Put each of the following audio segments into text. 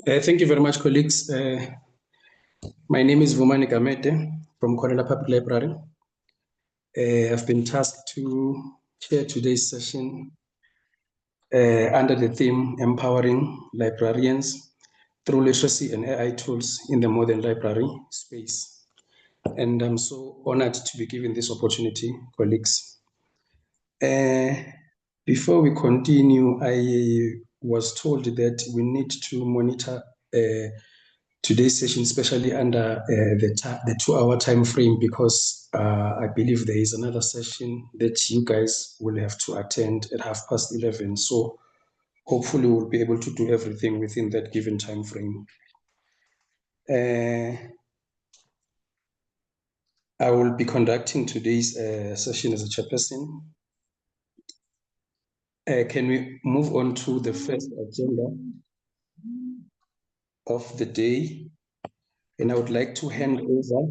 Thank you very much, colleagues. My name is Vumani Gamete from Cornella Public Library. I've been tasked to chair today's session under the theme Empowering Librarians through Literacy and AI Tools in the Modern Library Space. And I'm so honored to be given this opportunity, colleagues. Before we continue, I was told that we need to monitor today's session, especially under the 2-hour time frame, because I believe there is another session that you guys will have to attend at 11:30. So hopefully we'll be able to do everything within that given time frame. I will be conducting today's session as a chairperson. Can we move on to the first agenda of the day? And I would like to hand over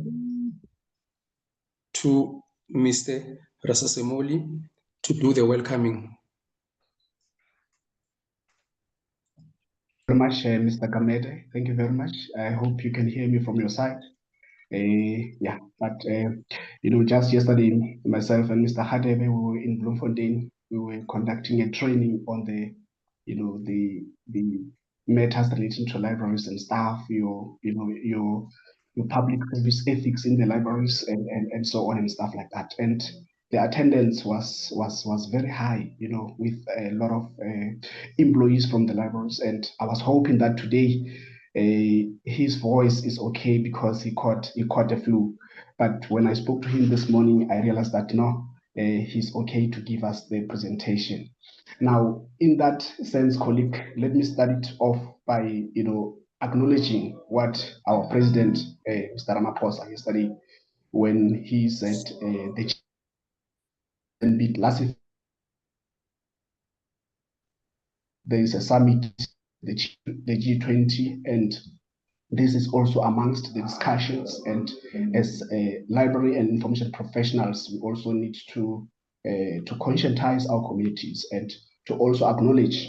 to Mr. Rasasemoli to do the welcoming. Very much, Mr. Gamede. Thank you very much. I hope you can hear me from your side. Just yesterday, myself and Mr. Hadebe, we were in Bloemfontein. We were conducting a training on the matters relating to libraries and staff, your public service ethics in the libraries and so on and stuff like that. And the attendance was very high, with a lot of employees from the libraries. And I was hoping that today his voice is okay because he caught the flu. But when I spoke to him this morning, I realized that no, he's okay to give us the presentation. Now, in that sense, colleague, let me start it off by acknowledging what our president, Mr. Ramaphosa, yesterday, when he said the last there is a summit, the G20, and this is also amongst the discussions. And as library and information professionals, we also need to conscientize our communities and to also acknowledge,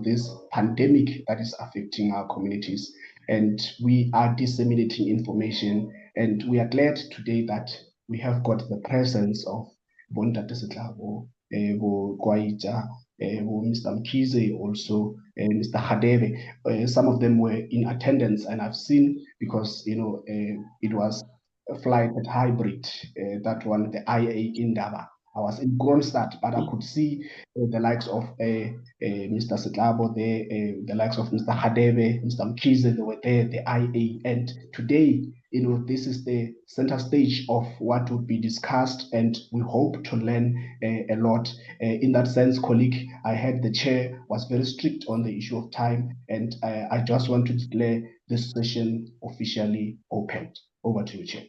this pandemic that is affecting our communities. And we are disseminating information, and we are glad today that we have got the presence of Bontate Setlabo, Kwaita, Mr. Mkize, also Mr. Hadebe. Some of them were in attendance, and I've seen, because it was a flight at hybrid, that one, the IA Indaba. I was in Kronstadt, but I could see the likes of Mr. Setlabo there, the likes of Mr. Hadebe, Mr. Mkize, they were there, the IA. And today, this is the center stage of what would be discussed, and we hope to learn a lot. In that sense, colleague, I heard the chair was very strict on the issue of time, and I just want to declare this session officially opened. Over to you, Chair.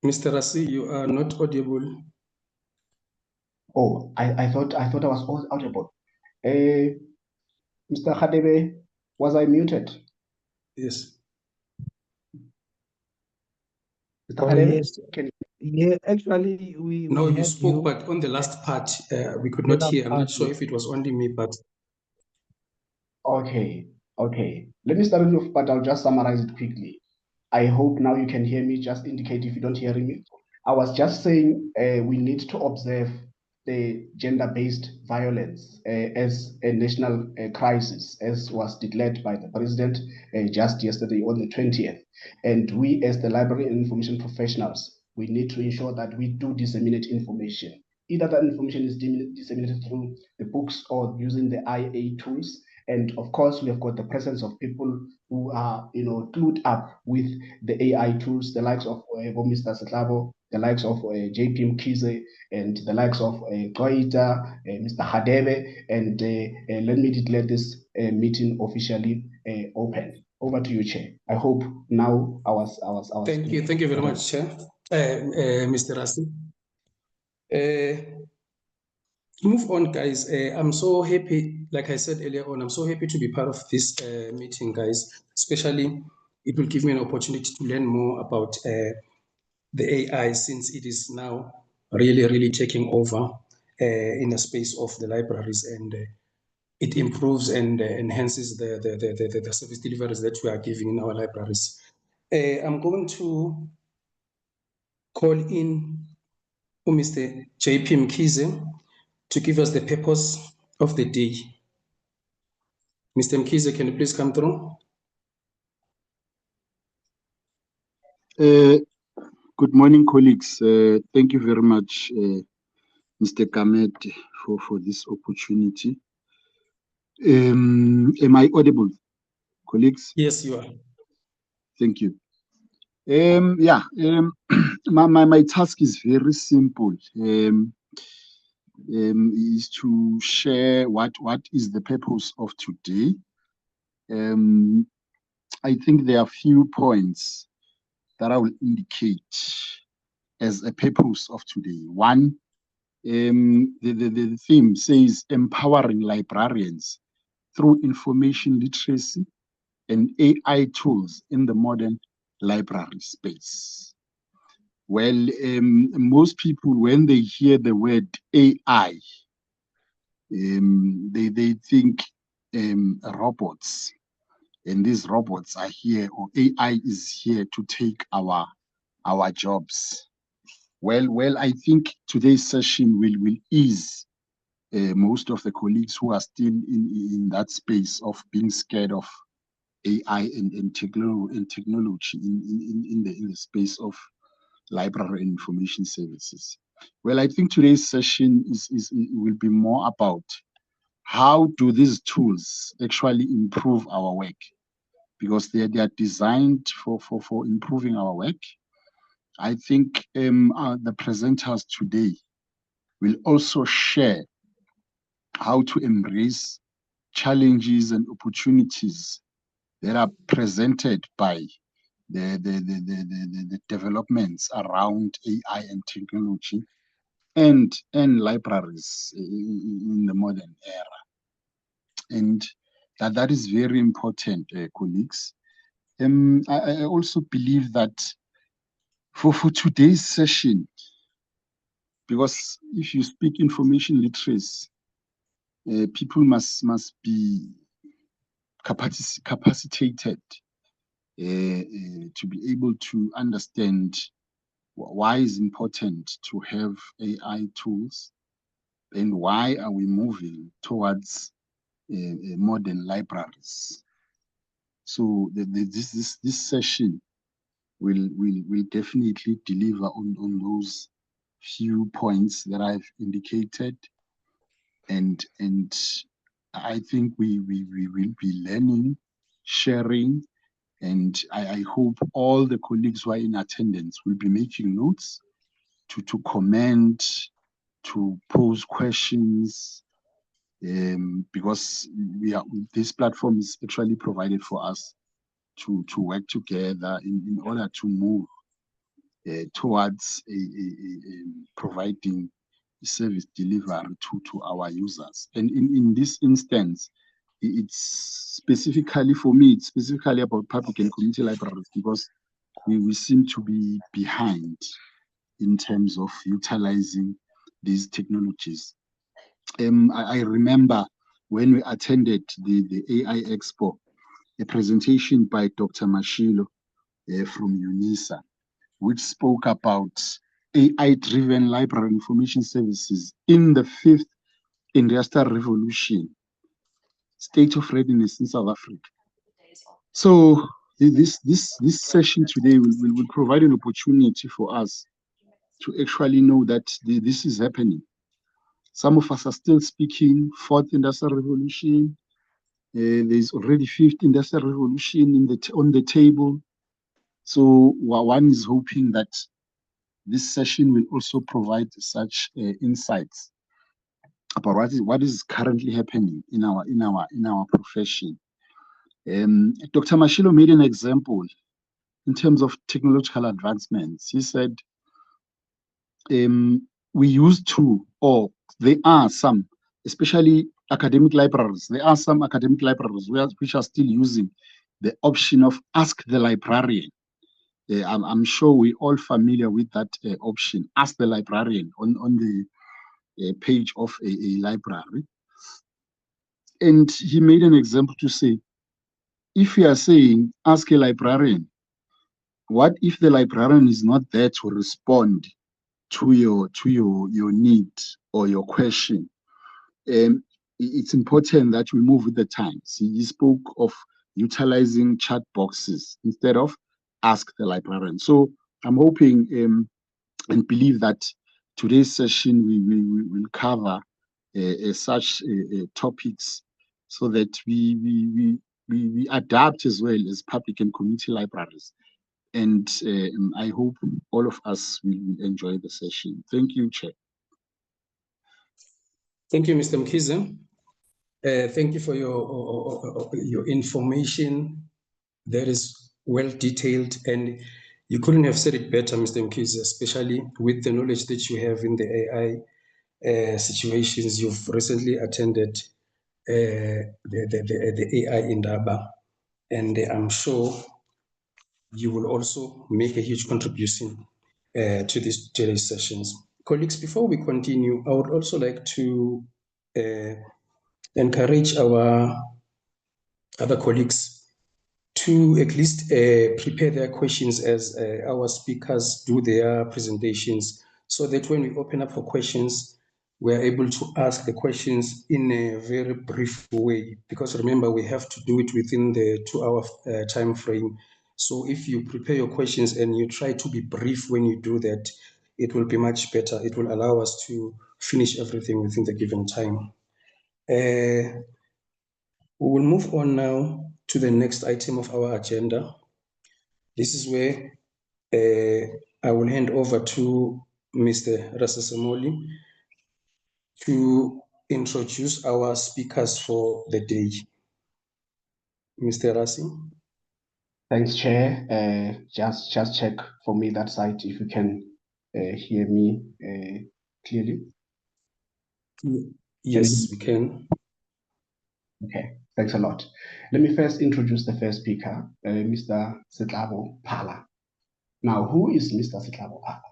Mr. Rasi, you are not audible. Oh, I thought I was audible. Mr. Hadebe, was I muted? Yes. Mr. Hadebe, yes. Yeah, actually, No, you spoke, but on the last part, we could not hear. I'm not sure if it was only me, but... Okay. Let me start it off, but I'll just summarize it quickly. I hope now you can hear me. Just indicate if you don't hear me. I was just saying we need to observe the gender-based violence as a national crisis, as was declared by the president just yesterday on the 20th. And we, as the library and information professionals, we need to ensure that we do disseminate information. Either that information is disseminated through the books or using the IA tools. And of course, we have got the presence of people who are, clued up with the AI tools, the likes of Mr. Setlabo, the likes of JP Mkize, and the likes of Koita, Mr. Hadebe. And let me declare this meeting officially open. Over to you, Chair. I hope now I was. Thank you very much, Chair. Mr. Rasi. To move on, guys, I'm so happy, like I said earlier on, I'm so happy to be part of this meeting, guys. Especially, it will give me an opportunity to learn more about the AI, since it is now really, really taking over in the space of the libraries, and it improves and enhances the service deliveries that we are giving in our libraries. I'm going to call in Mr. JP Mkize to give us the purpose of the day. Mr. Mkize, can you please come through? Good morning, colleagues. Thank you very much, Mr. Kamet, for this opportunity. Am I audible, colleagues? Yes, you are. Thank you. My task is very simple. Is to share what is the purpose of today. I think there are few points that I will indicate as a purpose of today. One, the theme says empowering librarians through information literacy and AI tools in the modern library space. Well, most people, when they hear the word AI, they think robots, and these robots are here, or AI is here to take our jobs. Well, I think today's session will ease most of the colleagues who are still in that space of being scared of AI and technology in the space of library and information services. Well, I think today's session will be more about how do these tools actually improve our work, because they are designed for improving our work. I think the presenters today will also share how to embrace challenges and opportunities that are presented by the developments around AI and technology and libraries in the modern era. And that is very important, colleagues. I also believe that for today's session, because if you speak information literacy, people must be capacitated to be able to understand why it's important to have AI tools and why are we moving towards modern libraries. So this session will definitely deliver on those few points that I've indicated, and I think we will be learning, sharing, and I hope all the colleagues who are in attendance will be making notes to comment, to pose questions, because this platform is actually provided for us to work together in order to move towards providing service delivery to our users. And in this instance, it's specifically for me, it's specifically about public and community libraries, because we seem to be behind in terms of utilizing these technologies. I remember when we attended the AI Expo, a presentation by Dr. Mashilo from UNISA, which spoke about AI-driven library information services in the 5th Industrial Revolution, state of readiness in South Africa. So this session today will provide an opportunity for us to actually know that this is happening. Some of us are still speaking 4th Industrial Revolution. There's already 5th Industrial Revolution on the table. So one is hoping that this session will also provide such insights about what is currently happening in our profession. Dr. Mashilo made an example in terms of technological advancements. He said we used to, or there are some, especially academic libraries, there are some academic libraries which are still using the option of ask the librarian. I'm sure we're all familiar with that option, ask the librarian on the page of a library. And he made an example to say, if you are saying, ask a librarian, what if the librarian is not there to respond to your need or your question? It's important that we move with the times. He spoke of utilizing chat boxes instead of ask the librarian. So I'm hoping and believe that today's session we will cover such topics so that we adapt as well as public and community libraries. And I hope all of us will enjoy the session. Thank you, Chair. Thank you, Mr. Mkhize. Thank you for your information. That is well detailed, and you couldn't have said it better, Mr. Mkhize, especially with the knowledge that you have in the AI situations. You've recently attended the AI Indaba, and I'm sure you will also make a huge contribution to these today's sessions. Colleagues, before we continue, I would also like to encourage our other colleagues to at least prepare their questions as our speakers do their presentations, so that when we open up for questions, we're able to ask the questions in a very brief way, because remember, we have to do it within the 2-hour time frame. So if you prepare your questions and you try to be brief when you do that, it will be much better. It will allow us to finish everything within the given time. We will move on now to the next item of our agenda. This is where I will hand over to Mr. Rasasamoli to introduce our speakers for the day. Mr. Rasi. Thanks, Chair. Just check for me that side if you can hear me clearly. Yes, we can. Okay, thanks a lot. Let me first introduce the first speaker, Mr. Setlabo Phala. Now, who is Mr. Setlabo Phala?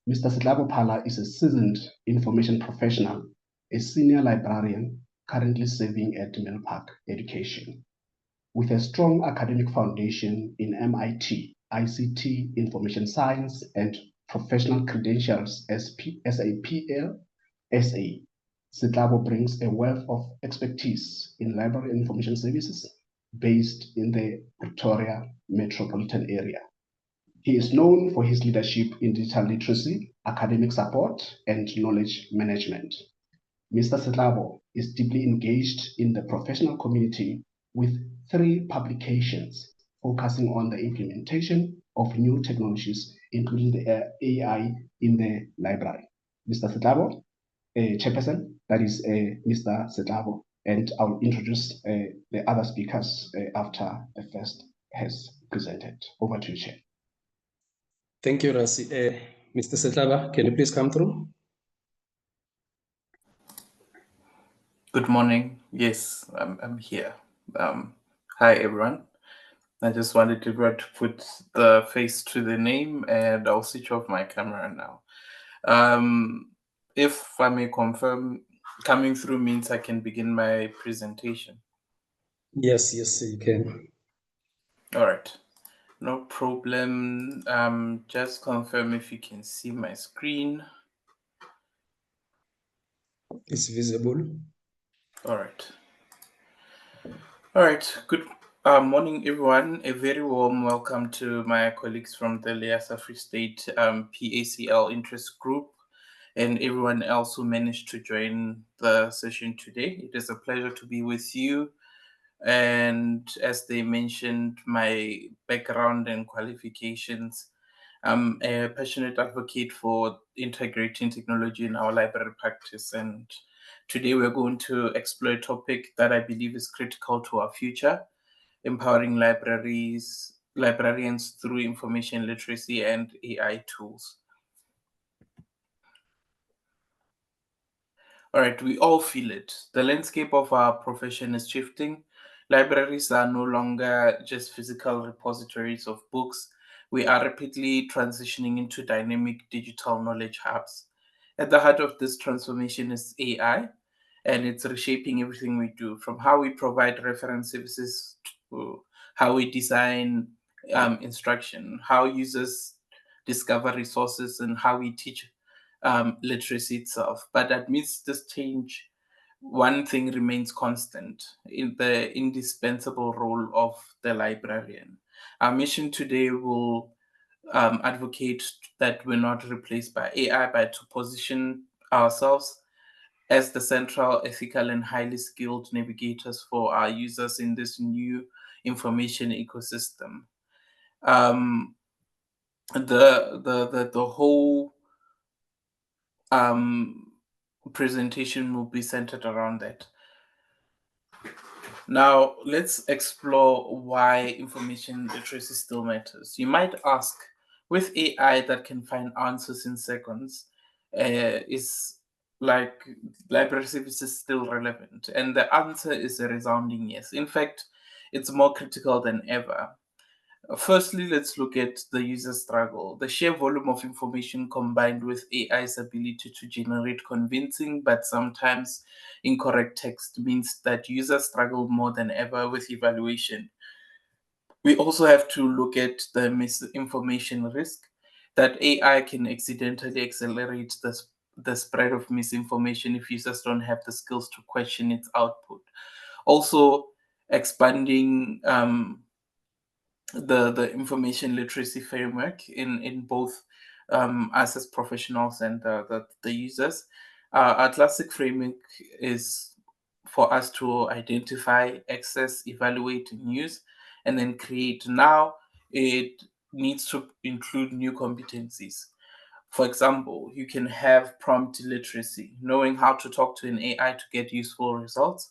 Mr. Setlabo Phala is a seasoned information professional, a senior librarian currently serving at Millpark Education. With a strong academic foundation in MIT, ICT, Information Science, and professional credentials as a PL, SA, Setlabo brings a wealth of expertise in library information services based in the Pretoria metropolitan area. He is known for his leadership in digital literacy, academic support, and knowledge management. Mr. Setlabo is deeply engaged in the professional community with 3 publications focusing on the implementation of new technologies, including the AI in the library. Mr. Setlabo, Chairperson, that is Mr. Setlabo, and I'll introduce the other speakers after the first has presented. Over to you, Chair. Thank you, Rasi. Mr. Setlaba, can you please come through? Good morning. Yes, I'm here. Hi, everyone. I just wanted to put the face to the name, and I'll switch off my camera now. If I may confirm, coming through means I can begin my presentation. Yes, you can. All right. No problem. Just confirm if you can see my screen. It's visible. All right. All right. Good morning, everyone. A very warm welcome to my colleagues from the Liasa Free State PACL interest group and everyone else who managed to join the session today. It is a pleasure to be with you. And as they mentioned, my background and qualifications, I'm a passionate advocate for integrating technology in our library practice. And today we're going to explore a topic that I believe is critical to our future, empowering librarians through information literacy and AI tools. All right, we all feel it. The landscape of our profession is shifting. Libraries are no longer just physical repositories of books. We are rapidly transitioning into dynamic digital knowledge hubs. At the heart of this transformation is AI, and it's reshaping everything we do, from how we provide reference services to how we design instruction, how users discover resources, and how we teach literacy itself. But amidst this change, one thing remains constant: in the indispensable role of the librarian. Our mission today will advocate that we're not replaced by AI, but to position ourselves as the central, ethical, and highly skilled navigators for our users in this new information ecosystem. Um, the whole presentation will be centered around that. Now, let's explore why information literacy still matters. You might ask, with AI that can find answers in seconds, is like library services still relevant? And the answer is a resounding yes. In fact, it's more critical than ever. Firstly, let's look at the user struggle. The sheer volume of information combined with AI's ability to generate convincing but sometimes incorrect text means that users struggle more than ever with evaluation. We also have to look at the misinformation risk, that AI can accidentally accelerate the spread of misinformation if users don't have the skills to question its output. Also, expanding the information literacy framework in both us as professionals and the users. Our classic framework is for us to identify, access, evaluate, and use, and then create. Now it needs to include new competencies. For example, you can have prompt literacy, knowing how to talk to an AI to get useful results.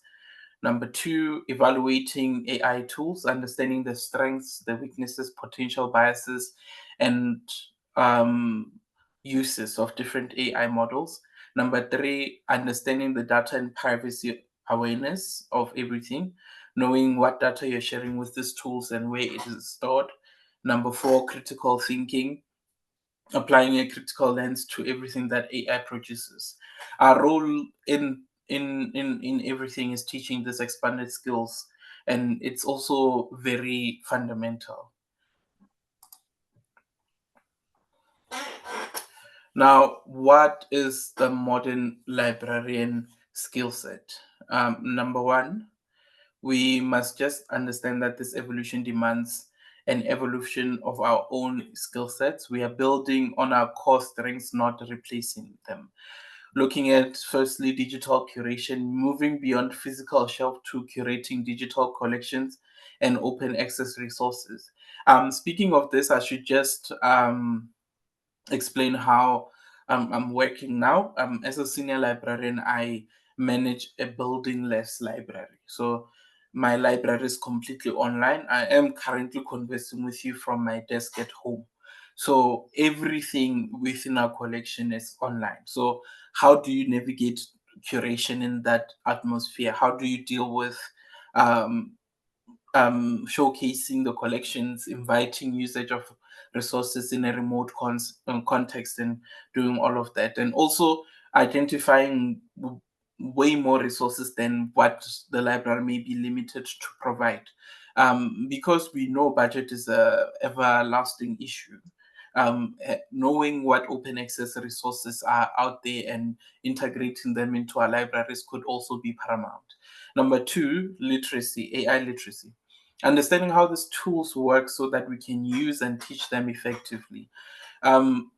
Number two, evaluating AI tools, understanding the strengths, the weaknesses, potential biases, and uses of different AI models. Number three, understanding the data and privacy awareness of everything, knowing what data you're sharing with these tools and where it is stored. Number four, critical thinking, applying a critical lens to everything that AI produces. Our role in everything is teaching these expanded skills, and it's also very fundamental. Now, what is the modern librarian skill set? Number one, we must just understand that this evolution demands an evolution of our own skill sets. We are building on our core strengths, not replacing them. Looking at firstly digital curation, moving beyond physical shelf to curating digital collections and open access resources. Speaking of this, I should just explain how I'm working now. As a senior librarian, I manage a building-less library. So my library is completely online. I am currently conversing with you from my desk at home. So everything within our collection is online. So how do you navigate curation in that atmosphere? How do you deal with um, showcasing the collections, inviting usage of resources in a remote context, and doing all of that, and also identifying way more resources than what the library may be limited to provide, because we know budget is a everlasting issue. Knowing what open access resources are out there and integrating them into our libraries could also be paramount. Number two, literacy, AI literacy. Understanding how these tools work so that we can use and teach them effectively.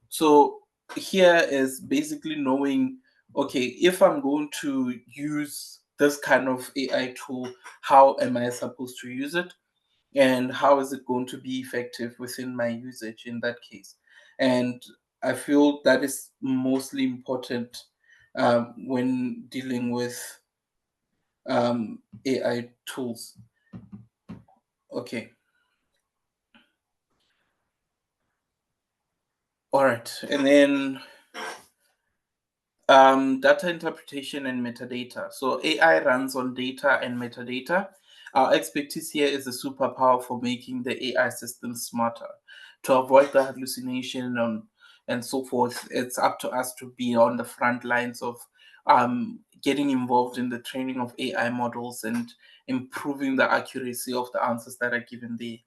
So here is basically knowing, okay, if I'm going to use this kind of AI tool, how am I supposed to use it? And how is it going to be effective within my usage in that case? And I feel that is mostly important when dealing with AI tools. Okay. All right. And then Data interpretation and metadata. So AI runs on data and metadata. Our expertise here is a superpower for making the AI system smarter. To avoid the hallucination and so forth, it's up to us to be on the front lines of getting involved in the training of AI models and improving the accuracy of the answers that are given there.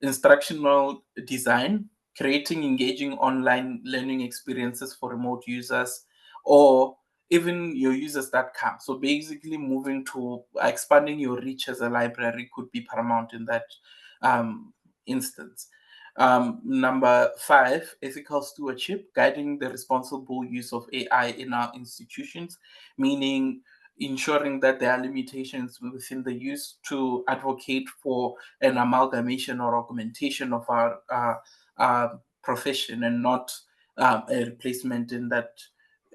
Instructional design, creating engaging online learning experiences for remote users or even your users that come. So basically moving to expanding your reach as a library could be paramount in that instance. Number 5, ethical stewardship, guiding the responsible use of AI in our institutions, meaning ensuring that there are limitations within the use to advocate for an amalgamation or augmentation of our profession and not a replacement in that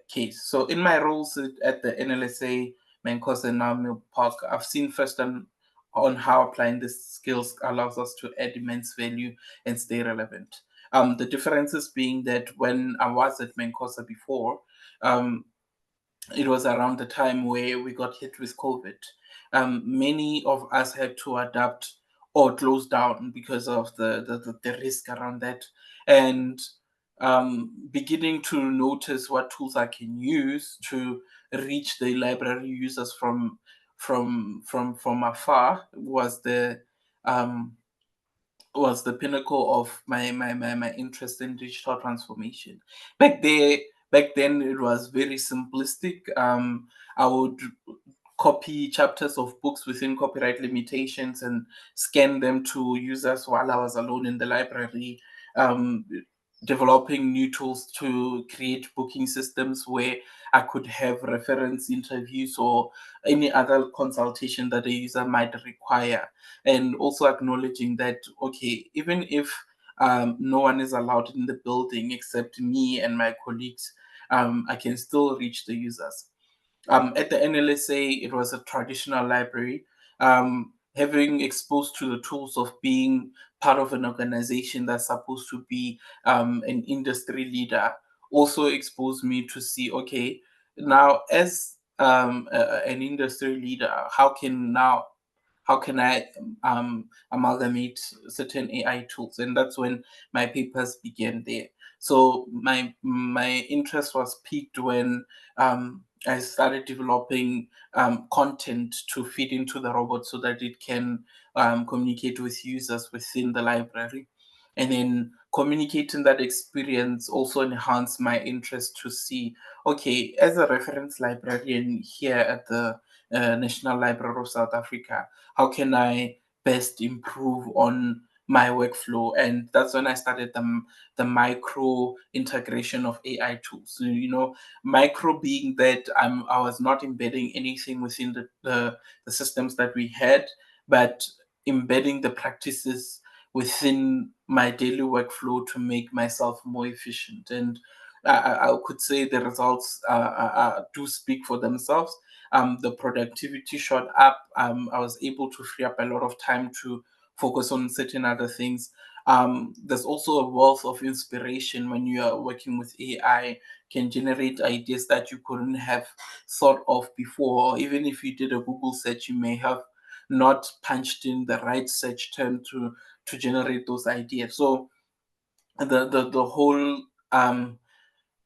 case. So in my roles at the NLSA, Menkos and now Mill Park, I've seen first on how applying these skills allows us to add immense value and stay relevant. The differences being that when I was at Menkosa before, it was around the time where we got hit with COVID. Many of us had to adapt or close down because of the risk around that. And beginning to notice what tools I can use to reach the library users from afar um, was the pinnacle of my interest in digital transformation. Back there, back then it was very simplistic. I would copy chapters of books within copyright limitations and scan them to users while I was alone in the library. Um, Developing new tools to create booking systems where I could have reference interviews or any other consultation that a user might require, and also acknowledging that okay, even if no one is allowed in the building except me and my colleagues, I can still reach the users. At the NLSA, it was a traditional library. Having exposed to the tools of being part of an organization that's supposed to be an industry leader also exposed me to see, okay, now as an industry leader, how can I amalgamate certain AI tools? And that's when my papers began there. So my interest was piqued when I started developing content to feed into the robot so that it can communicate with users within the library. And then communicating that experience also enhanced my interest to see, okay, as a reference librarian here at the National Library of South Africa, how can I best improve on my workflow? And that's when I started the micro integration of AI tools. So, micro being that I was not embedding anything within the systems that we had, but embedding the practices within my daily workflow to make myself more efficient. And I could say the results do speak for themselves. The productivity shot up. I was able to free up a lot of time to focus on certain other things. There's also a wealth of inspiration when you are working with AI, can generate ideas that you couldn't have thought of before. Or even if you did a Google search, you may have not punched in the right search term to generate those ideas. So the whole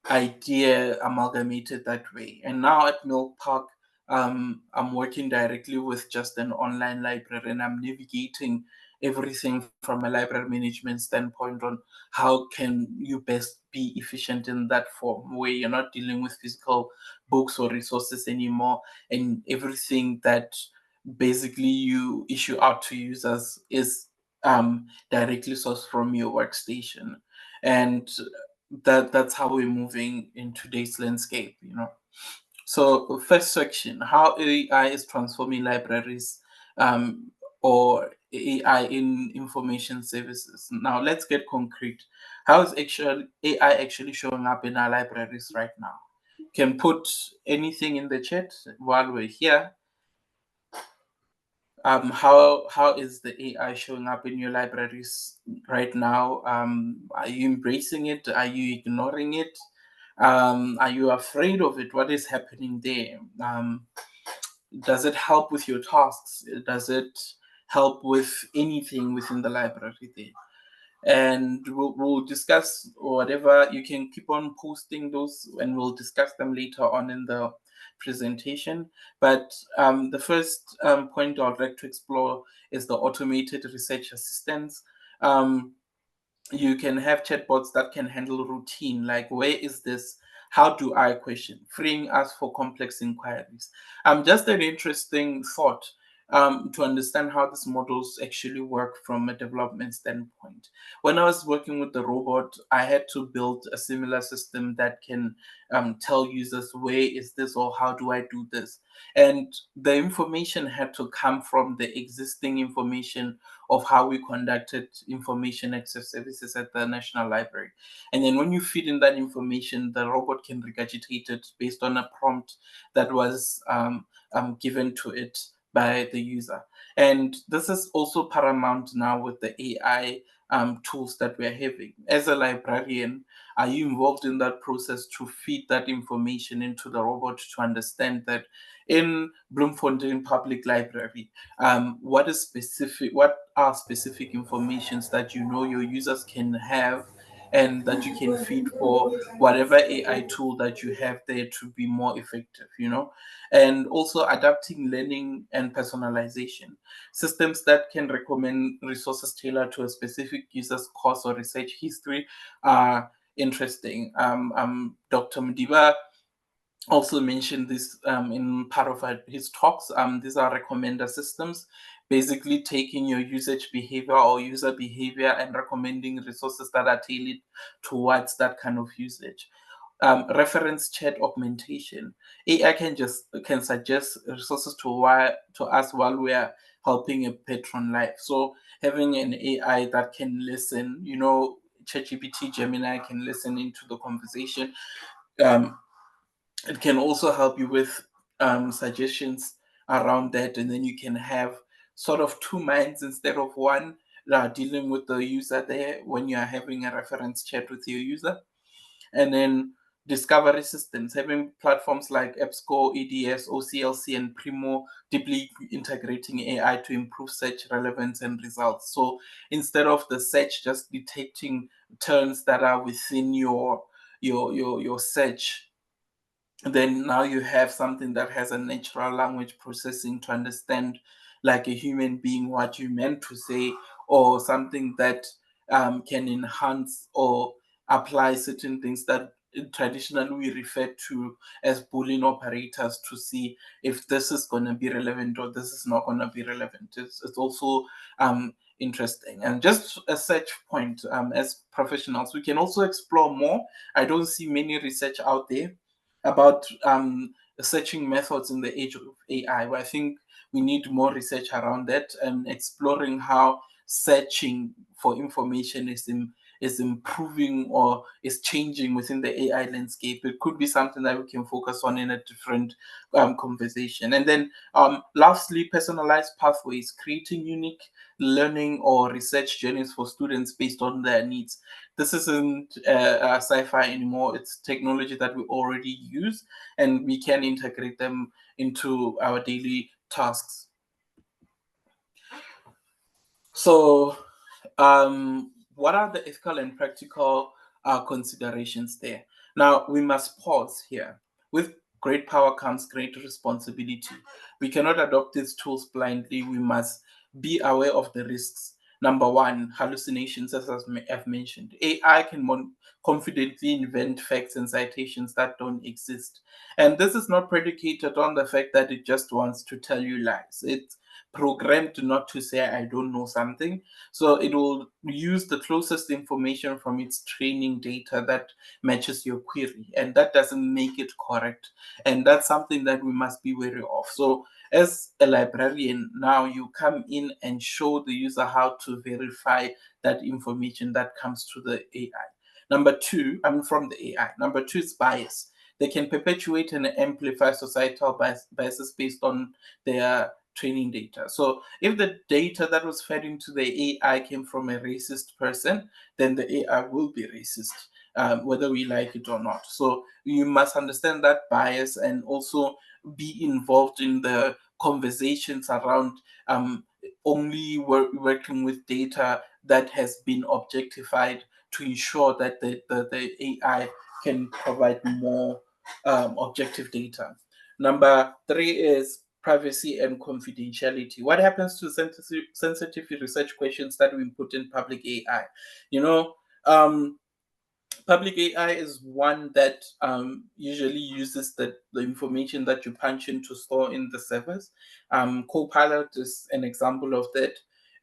idea amalgamated that way. And now at Mill Park, I'm working directly with just an online library and I'm navigating everything from a library management standpoint on how can you best be efficient in that form where you're not dealing with physical books or resources anymore, and everything that basically you issue out to users is directly sourced from your workstation. And that's how we're moving in today's landscape. So first section, how AI is transforming libraries, or AI in information services. Now let's get concrete. How is actually AI actually showing up in our libraries right now? Can put anything in the chat while we're here. How is the AI showing up in your libraries right now? Are you embracing it? Are you ignoring it? Are you afraid of it? What is happening there? Does it help with your tasks? Does it help with anything within the library there? And we'll discuss whatever. You can keep on posting those and we'll discuss them later on in the presentation. But the first point I'd like to explore is the automated research assistance. You can have chatbots that can handle routine, like where is this? How do I question? Freeing us for complex inquiries. Just an interesting thought to understand how these models actually work from a development standpoint. When I was working with the robot, I had to build a similar system that can tell users where is this or how do I do this. And the information had to come from the existing information of how we conducted information access services at the National Library. And then when you feed in that information, the robot can regurgitate it based on a prompt that was given to it by the user. And this is also paramount now with the AI tools that we're having. As a librarian, are you involved in that process to feed that information into the robot to understand that in Bloemfontein Public Library, what are specific informations that you know your users can have and that you can feed for whatever AI tool that you have there to be more effective, and also adapting learning and personalization. Systems that can recommend resources tailored to a specific user's course or research history are interesting. Dr. Mdiba also mentioned this in part of his talks. These are recommender systems, basically taking your usage behavior or user behavior and recommending resources that are tailored towards that kind of usage. Reference chat augmentation. AI can suggest resources to us while we are helping a patron live. So having an AI that can listen, ChatGPT, Gemini can listen into the conversation. It can also help you with suggestions around that, and then you can have sort of two minds instead of one dealing with the user there when you are having a reference chat with your user. And then discovery systems, having platforms like EBSCO, EDS, OCLC, and Primo deeply integrating AI to improve search relevance and results. So instead of the search just detecting terms that are within your search, then now you have something that has a natural language processing to understand, like a human being, what you meant to say, or something that can enhance or apply certain things that traditionally we refer to as Boolean operators to see if this is going to be relevant or this is not going to be relevant. It's also interesting. And just a search point, as professionals, we can also explore more. I don't see many research out there about searching methods in the age of AI. I think we need more research around that and exploring how searching for information is improving or is changing within the AI landscape. It could be something that we can focus on in a different conversation. And then lastly, personalized pathways, creating unique learning or research journeys for students based on their needs. This isn't sci-fi anymore. It's technology that we already use, and we can integrate them into our daily tasks. So what are the ethical and practical considerations there? Now, we must pause here. With great power comes great responsibility. We cannot adopt these tools blindly. We must be aware of the risks. Number one, hallucinations, as I've mentioned. AI can confidently invent facts and citations that don't exist. And this is not predicated on the fact that it just wants to tell you lies. It's programmed not to say, I don't know something. So it will use the closest information from its training data that matches your query. And that doesn't make it correct. And that's something that we must be wary of. So as a librarian, now you come in and show the user how to verify that information that comes to the AI. Number two, from the AI. Number two is bias. They can perpetuate and amplify societal biases based on their training data. So if the data that was fed into the AI came from a racist person, then the AI will be racist. whether we like it or not. So you must understand that bias and also be involved in the conversations around only working with data that has been objectified to ensure that the AI can provide more objective data. Number 3 is privacy and confidentiality. What happens to sensitive research questions that we put in public AI? Public AI is one that usually uses the information that you punch in to store in the servers. Copilot is an example of that.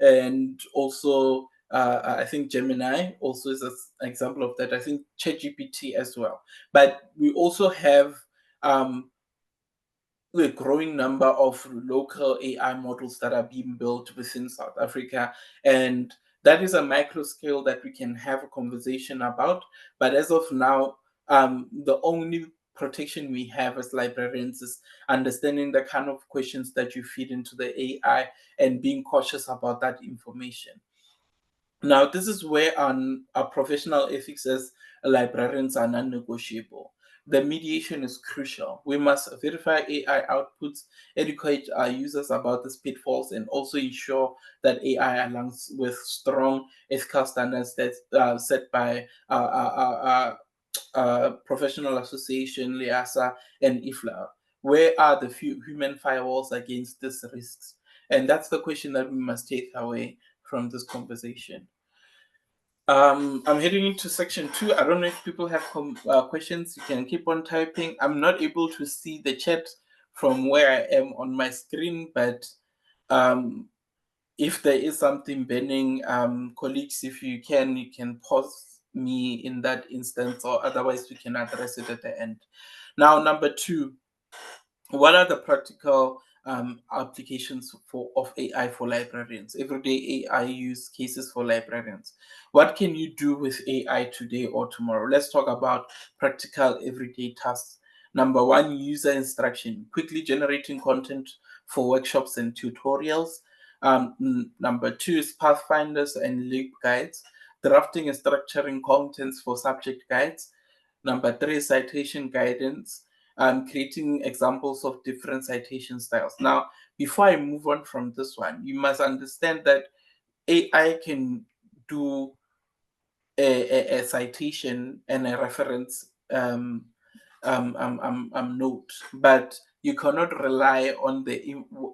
And also, I think Gemini also is an example of that. I think ChatGPT as well. But we also have a growing number of local AI models that are being built within South Africa. And that is a micro scale that we can have a conversation about. But as of now, the only protection we have as librarians is understanding the kind of questions that you feed into the AI and being cautious about that information. Now, this is where our professional ethics as librarians are non-negotiable. The mediation is crucial. We must verify AI outputs, educate our users about these pitfalls, and also ensure that AI aligns with strong ethical standards that set by Professional Association, LIASA, and IFLA. Where are the few human firewalls against these risks? And that's the question that we must take away from this conversation. I'm heading into section 2. I don't know if people have questions. You can keep on typing. I'm not able to see the chat from where I am on my screen, but if there is something burning, colleagues, if you can pause me in that instance, or otherwise we can address it at the end. Now, number 2, what are the practical applications of AI for librarians? Everyday AI use cases for librarians. What can you do with AI today or tomorrow? Let's talk about practical everyday tasks. Number 1, user instruction, quickly generating content for workshops and tutorials. Number 2 is pathfinders and LEAP guides, drafting and structuring contents for subject guides. Number 3 is citation guidance, creating examples of different citation styles. Now, before I move on from this one, you must understand that AI can do a citation and a reference note, but you cannot rely on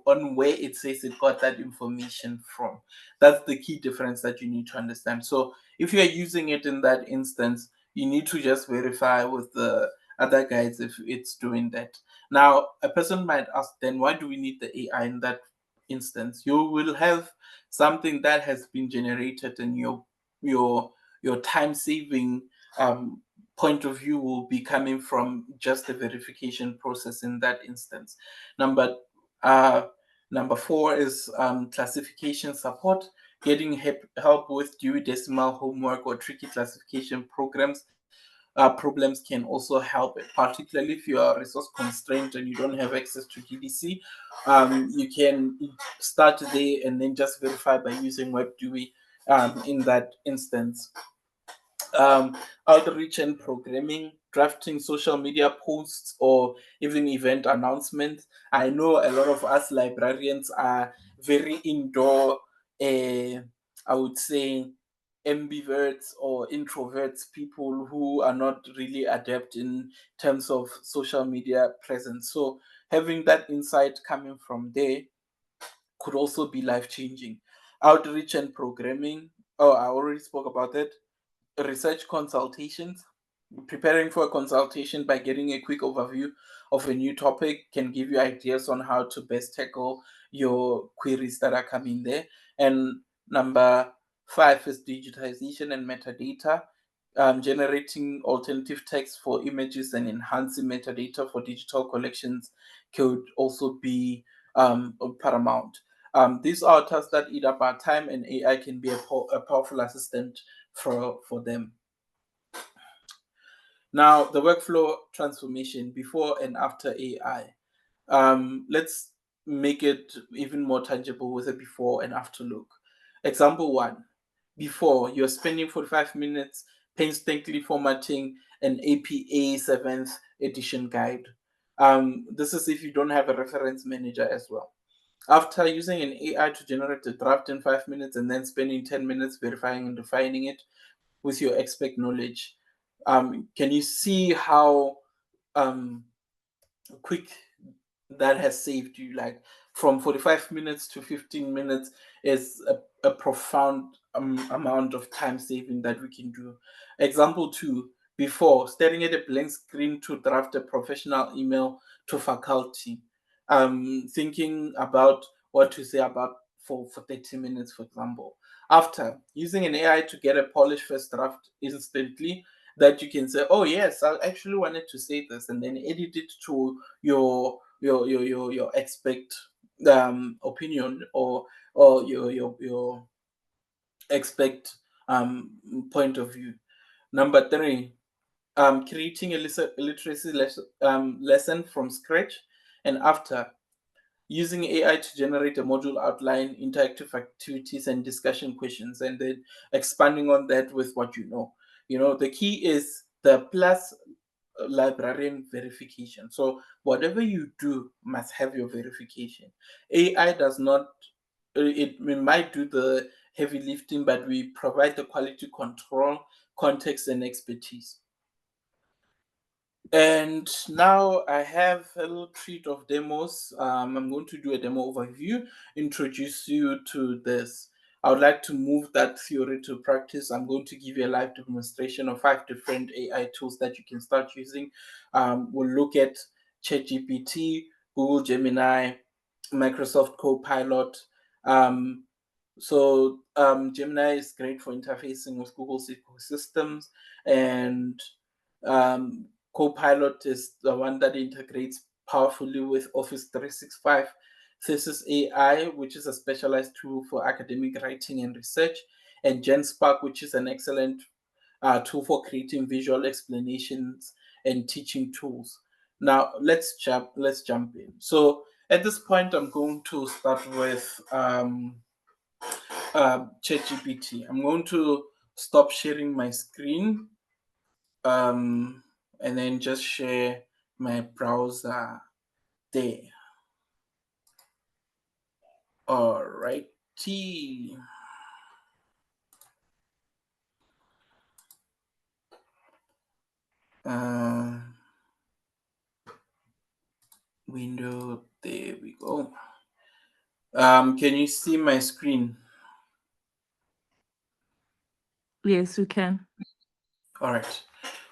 on where it says it got that information from. That's the key difference that you need to understand. So if you're using it in that instance, you need to just verify with the other guides if it's doing that. Now, a person might ask, then why do we need the AI in that instance? You will have something that has been generated, and your time-saving point of view will be coming from just the verification process in that instance. Number 4 is classification support, getting help with Dewey Decimal homework or tricky classification problems can also help, particularly if you are resource constrained and you don't have access to GDC. You can start there and then just verify by using WebDewey in that instance. Outreach and programming, drafting social media posts or even event announcements. I know a lot of us librarians are very indoor, I would say ambiverts or introverts, people who are not really adept in terms of social media presence. So having that insight coming from there could also be life-changing. Outreach and programming, oh, I already spoke about that. Research consultations, preparing for a consultation by getting a quick overview of a new topic can give you ideas on how to best tackle your queries that are coming there. And number 5 is digitization and metadata, generating alternative text for images and enhancing metadata for digital collections could also be paramount. These are tasks that eat up our time, and AI can be a powerful assistant for them. Now, the workflow transformation before and after AI. Let's make it even more tangible with a before and after look. Example 1. Before, you're spending 45 minutes painstakingly formatting an APA 7th edition guide. This is if you don't have a reference manager as well. After using an AI to generate a draft in 5 minutes and then spending 10 minutes verifying and refining it with your expert knowledge, can you see how quick that has saved you? Like from 45 minutes to 15 minutes is a profound amount of time saving that we can do. Example 2, before staring at a blank screen to draft a professional email to faculty, thinking about what to say about for 30 minutes, for example. After using an AI to get a polished first draft instantly, that you can say, oh yes, I actually wanted to say this, and then edit it to your expert opinion or your expert point of view. Number 3, creating a literacy lesson from scratch, and after using AI to generate a module outline, interactive activities, and discussion questions, and then expanding on that with what you know. You know, the key is the plus librarian verification. So whatever you do must have your verification. AI does not, it might do the heavy lifting, but we provide the quality control, context, and expertise. And now I have a little treat of demos. I'm going to do a demo overview, introduce you to this. I would like to move that theory to practice. I'm going to give you a live demonstration of 5 different AI tools that you can start using. We'll look at ChatGPT, Google Gemini, Microsoft Copilot. Gemini is great for interfacing with Google's ecosystems, and Copilot is the one that integrates powerfully with Office 365. Thesis AI, which is a specialized tool for academic writing and research, and GenSpark, which is an excellent tool for creating visual explanations and teaching tools. Now let's jump in. So at this point, I'm going to start with ChatGPT. I'm going to stop sharing my screen. And then just share my browser there. Alrighty. Window, there we go. Can you see my screen? Yes, we can. All right.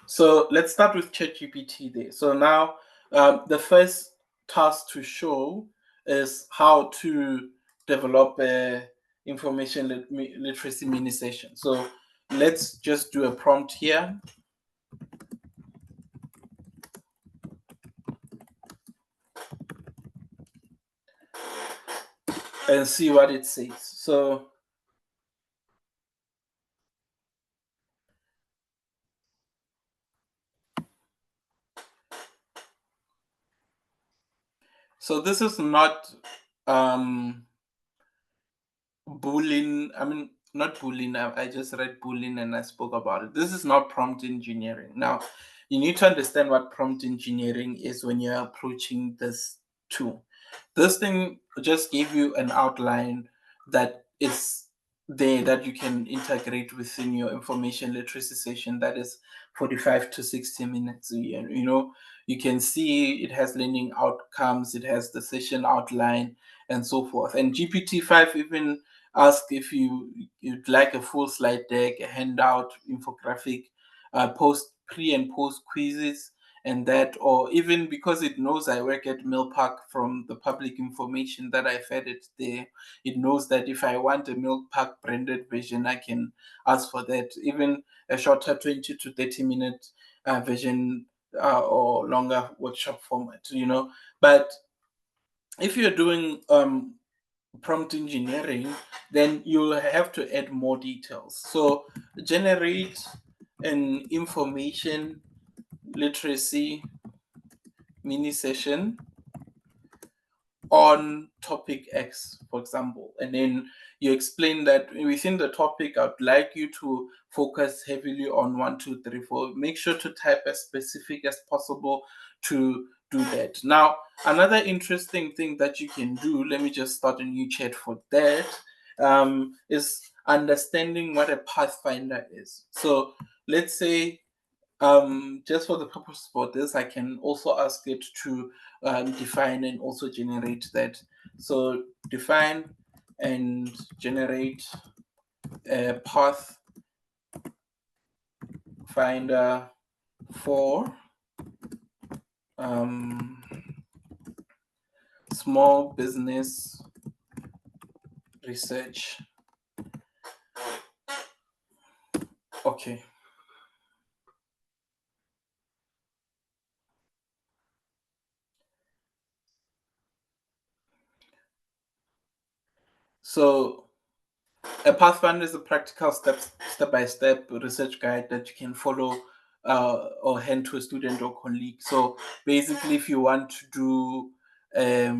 So let's start with ChatGPT there. So now the first task to show is how to develop a information literacy mini session. So let's just do a prompt here. And see what it says. So this is not Boolean. I mean, not Boolean. I just read Boolean and I spoke about it. This is not prompt engineering. Now, you need to understand what prompt engineering is when you're approaching this tool. This thing just gave you an outline that is there that you can integrate within your information literacy session that is 45 to 60 minutes. You know, you can see it has learning outcomes, it has the session outline, and so forth. And GPT-5 even asked if you'd like a full slide deck, a handout, infographic, pre and post quizzes, and that, or even because it knows I work at Millpark from the public information that I fed it there, it knows that if I want a Millpark branded version, I can ask for that. Even a shorter 20 to 30 minute version or longer workshop format, you know. But if you're doing prompt engineering, then you'll have to add more details. So generate an information literacy mini session on topic X, for example, and then you explain that within the topic, I'd like you to focus heavily on 1, 2, 3, 4. Make sure to type as specific as possible to do that. Now, another interesting thing that you can do, let me just start a new chat for that, is understanding what a pathfinder is. So let's say, just for the purpose for this, I can also ask it to define and also generate that. So define and generate a path finder for small business research. Okay. So a pathfinder is a practical step-by-step research guide that you can follow or hand to a student or colleague. So basically, if you want to do a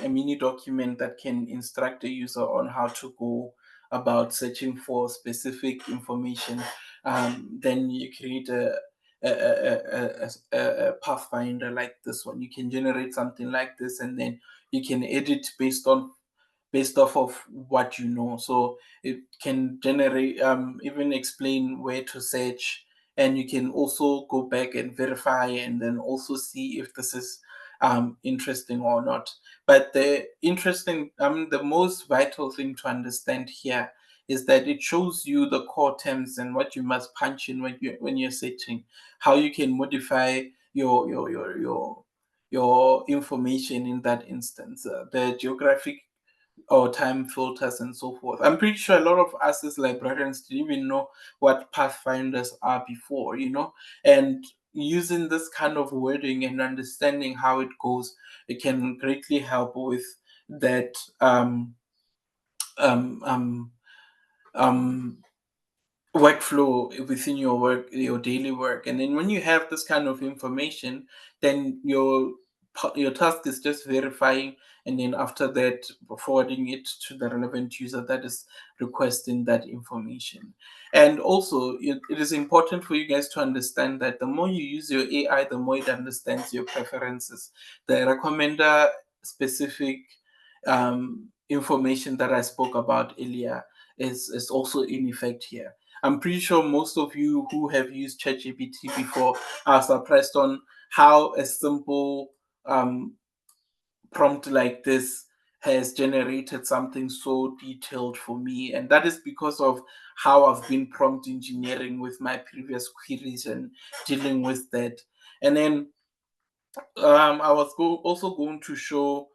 mini document that can instruct the user on how to go about searching for specific information, then you create a pathfinder like this one. You can generate something like this, and then you can edit based off of what you know. So it can generate, even explain where to search, and you can also go back and verify and then also see if this is interesting or not. But the most vital thing to understand here is that it shows you the core terms and what you must punch in when you're searching, how you can modify your information in that instance, the geographic or time filters and so forth. I'm pretty sure a lot of us as librarians didn't even know what pathfinders are before, and using this kind of wording and understanding how it goes, it can greatly help with that workflow within your daily work. And then when you have this kind of information, then your task is just verifying, and then after that forwarding it to the relevant user that is requesting that information. And also it is important for you guys to understand that the more you use your AI, the more it understands your preferences. The recommender specific information that I spoke about earlier is also in effect here. I'm pretty sure most of you who have used ChatGPT before are surprised on how a simple prompt like this has generated something so detailed for me. And that is because of how I've been prompt engineering with my previous queries and dealing with that. And then I was also going to show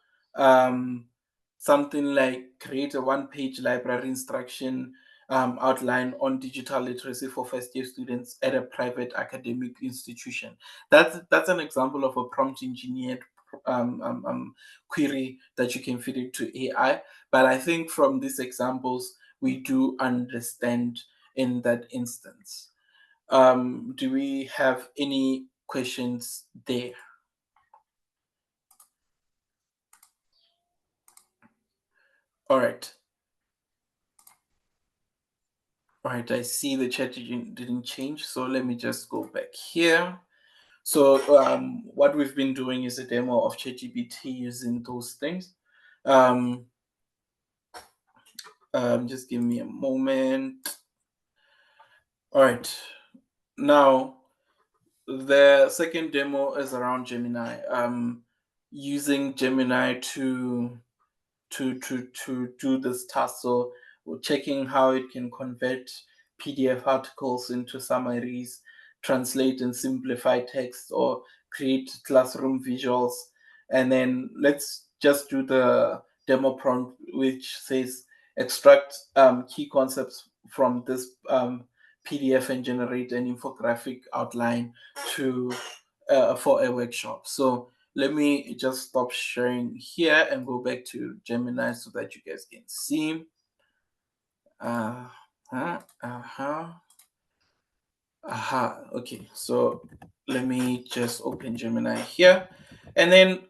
something like create a one-page library instruction outline on digital literacy for first-year students at a private academic institution. That's an example of a prompt engineered query that you can feed into AI. But I think from these examples, we do understand in that instance. Do we have any questions there? All right. All right, I see the chat didn't change, so let me just go back here. So what we've been doing is a demo of ChatGPT using those things. Just give me a moment. All right, now the second demo is around Gemini. Using Gemini to do this task. So we're checking how it can convert PDF articles into summaries, translate and simplify text, or create classroom visuals. And then let's just do the demo prompt, which says extract key concepts from this PDF and generate an infographic outline for a workshop. So let me just stop sharing here and go back to Gemini so that you guys can see. Okay, so let me just open Gemini here. And then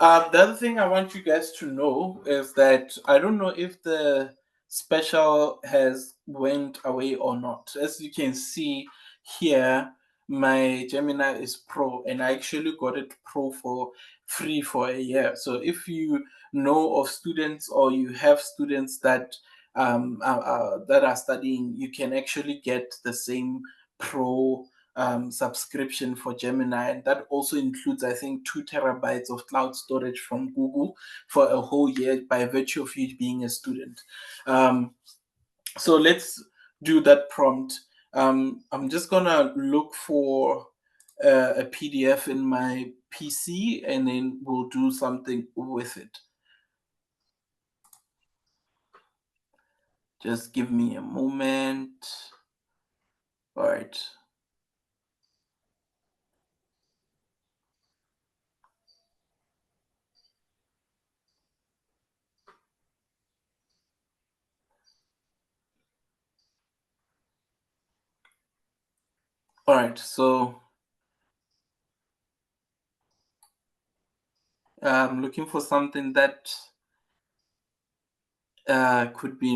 The other thing I want you guys to know is that I don't know if the special has went away or not. As you can see here, my Gemini is Pro, and I actually got it Pro for free for a year. So if you know of students or you have students that that are studying, you can actually get the same Pro subscription for Gemini, and that also includes, I think, 2 terabytes of cloud storage from Google for a whole year by virtue of you being a student. So let's do that prompt. I'm just gonna look for a PDF in my PC, and then we'll do something with it. Just give me a moment. All right. All right, so I'm looking for something that could be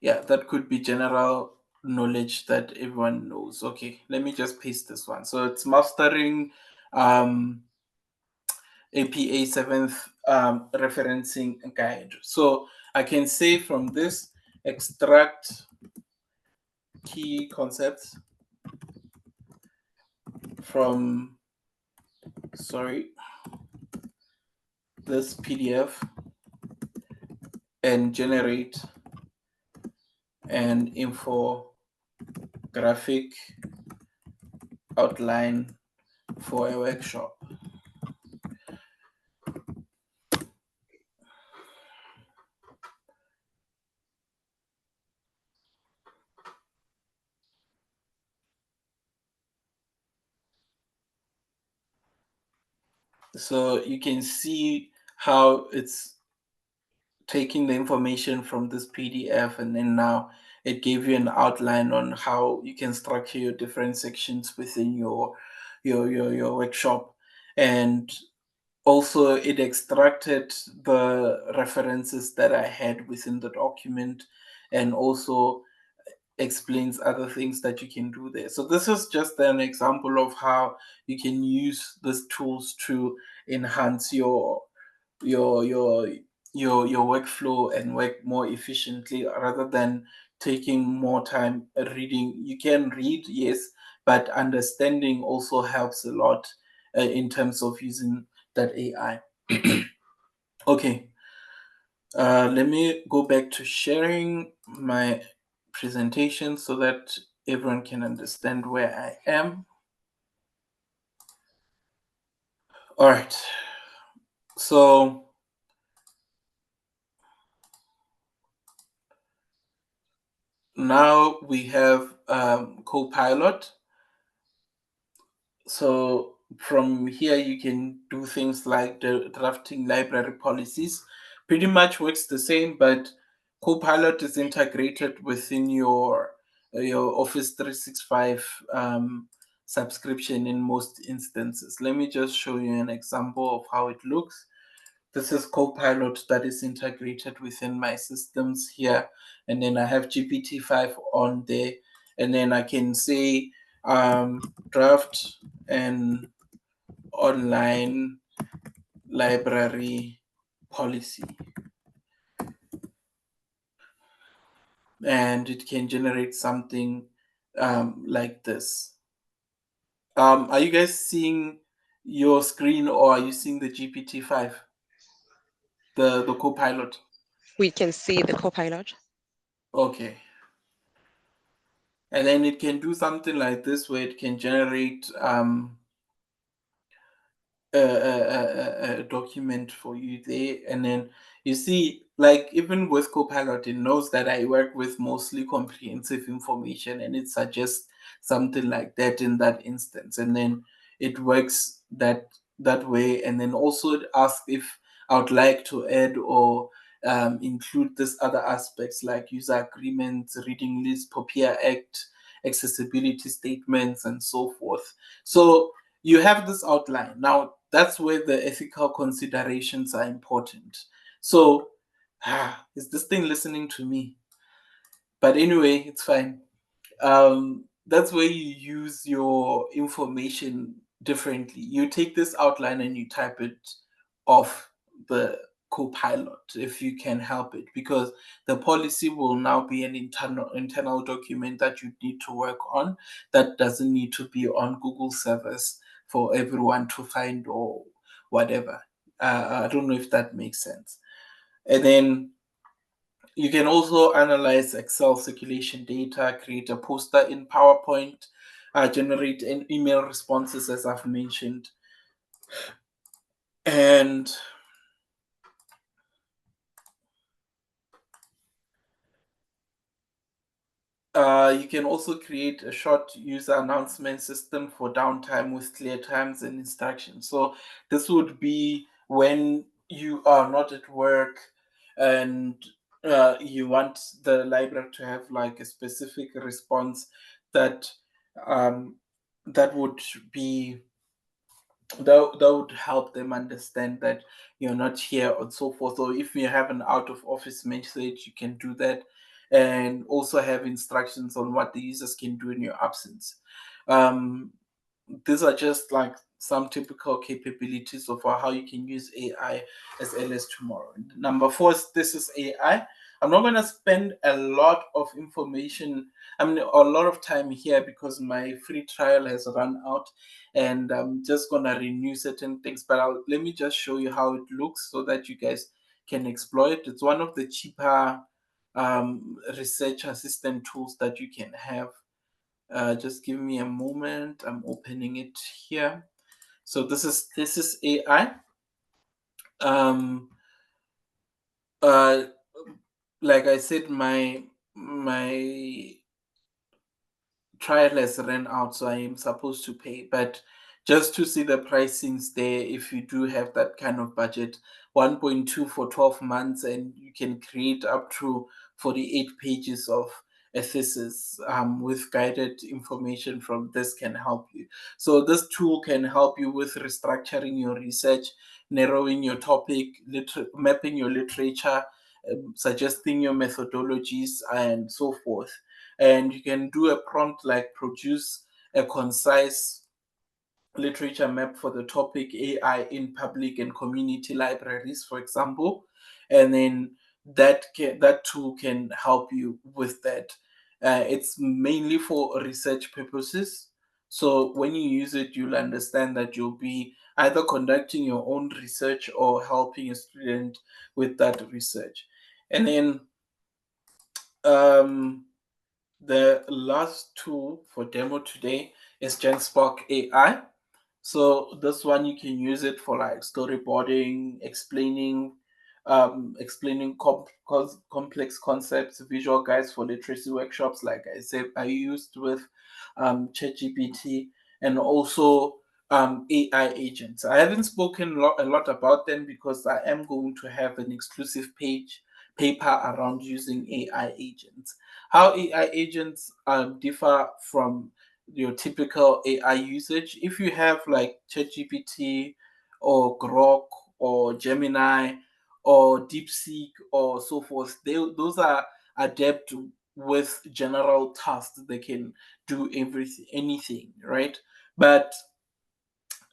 yeah, that could be general knowledge that everyone knows. Okay, let me just paste this one. So it's mastering APA 7th referencing guide. So I can say from this, extract key concepts from, this PDF and generate an infographic outline for a workshop. So you can see how it's taking the information from this PDF, and then now it gave you an outline on how you can structure your different sections within your workshop. And also it extracted the references that I had within the document, and also explains other things that you can do there. So this is just an example of how you can use these tools to enhance your workflow and work more efficiently, rather than taking more time reading. You can read, yes, but understanding also helps a lot in terms of using that AI. Okay, let me go back to sharing my presentation so that everyone can understand where I am. All right, so now we have Copilot. So from here, you can do things like the drafting library policies. Pretty much works the same, but Copilot is integrated within your Office 365 subscription in most instances. Let me just show you an example of how it looks. This is Copilot that is integrated within my systems here. And then I have GPT-5 on there. And then I can say draft an online library policy. And it can generate something like this. Are you guys seeing your screen, or are you seeing the GPT-5? The Copilot? We can see the Copilot. Okay. And then it can do something like this, where it can generate a document for you there. And then you see, like, even with Copilot, it knows that I work with mostly comprehensive information, and it suggests something like that in that instance. And then it works that way. And then also it asks if I would like to add or include this other aspects like user agreements, reading list, POPIA Act, accessibility statements, and so forth. So you have this outline. Now, that's where the ethical considerations are important. So, is this thing listening to me? But anyway, it's fine. That's where you use your information differently. You take this outline and you type it off the Copilot if you can help it, because the policy will now be an internal document that you need to work on, that doesn't need to be on Google servers for everyone to find or whatever. I don't know if that makes sense. And then you can also analyze Excel circulation data, create a poster in PowerPoint, generate email responses, as I've mentioned. And you can also create a short user announcement system for downtime with clear times and instructions. So this would be when you are not at work and you want the library to have like a specific response that that would be that would help them understand that you're not here and so forth. So if you have an out of office message, you can do that, and also have instructions on what the users can do in your absence. These are just like some typical capabilities of how you can use AI as early as tomorrow. Number 4 is this is AI. I'm not going to spend a lot of information, a lot of time here, because my free trial has run out and I'm just going to renew certain things. But let me just show you how it looks so that you guys can explore it. It's one of the cheaper research assistant tools that you can have. Just give me a moment. I'm opening it here. So this is AI. Like I said, my trial has ran out, so I am supposed to pay. But just to see the pricings there, if you do have that kind of budget, 1.2 for 12 months, and you can create up to 48 pages of a thesis with guided information from this can help you. So this tool can help you with restructuring your research, narrowing your topic, mapping your literature, suggesting your methodologies, and so forth. And you can do a prompt like produce a concise literature map for the topic AI in public and community libraries, for example, and then that tool can help you with that. It's mainly for research purposes. So when you use it, you'll understand that you'll be either conducting your own research or helping a student with that research. And then the last tool for demo today is GenSpark AI. So this one, you can use it for like storyboarding, explaining complex concepts, visual guides for literacy workshops, like I said, I used with ChatGPT, and also AI agents. I haven't spoken a lot about them because I am going to have an exclusive paper around using AI agents. How AI agents differ from your typical AI usage. If you have like ChatGPT or Grok or Gemini or DeepSeek or so forth, those are adept with general tasks. They can do anything, right? But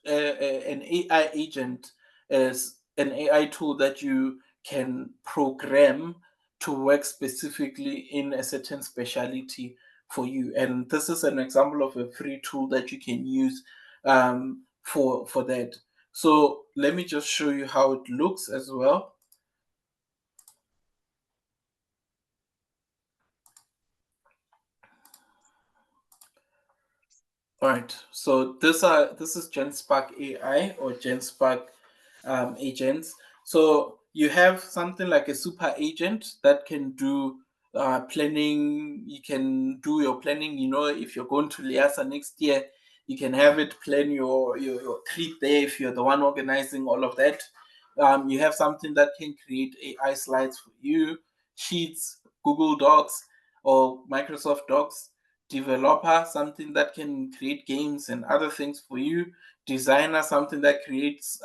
an AI agent is an AI tool that you can program to work specifically in a certain specialty for you. And this is an example of a free tool that you can use for that. So let me just show you how it looks as well. All right, so this is GenSpark AI or GenSpark agents. So you have something like a super agent that can do planning. You can do your planning. If you're going to Liasa next year, you can have it plan your trip there if you're the one organizing all of that. You have something that can create AI slides for you, sheets, Google Docs, or Microsoft Docs, developer, something that can create games and other things for you, designer, something that creates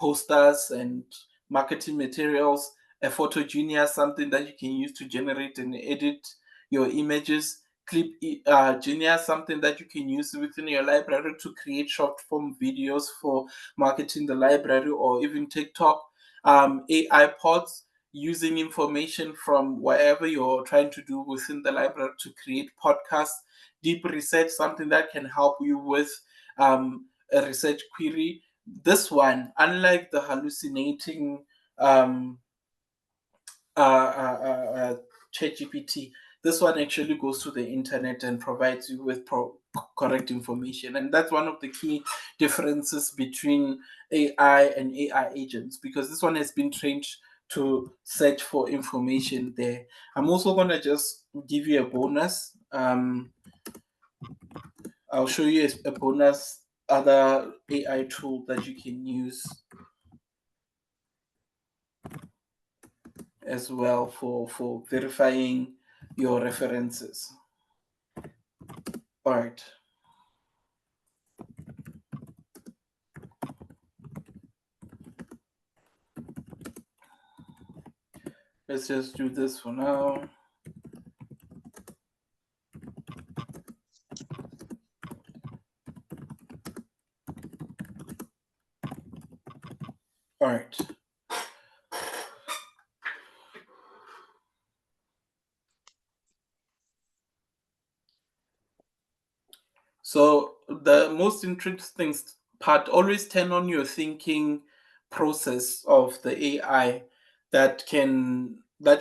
posters and marketing materials, a photo genius, something that you can use to generate and edit your images, clip genius, something that you can use within your library to create short form videos for marketing the library or even TikTok, AI pods, using information from wherever you're trying to do within the library to create podcasts, deep research, something that can help you with a research query. This one, unlike the hallucinating ChatGPT, this one actually goes to the internet and provides you with correct information. And that's one of the key differences between AI and AI agents, because this one has been trained to search for information there. I'm also going to just give you a bonus. I'll show you a bonus other AI tool that you can use as well for verifying your references. All right. Let's just do this for now. All right. So the most interesting part, always turn on your thinking process of the AI that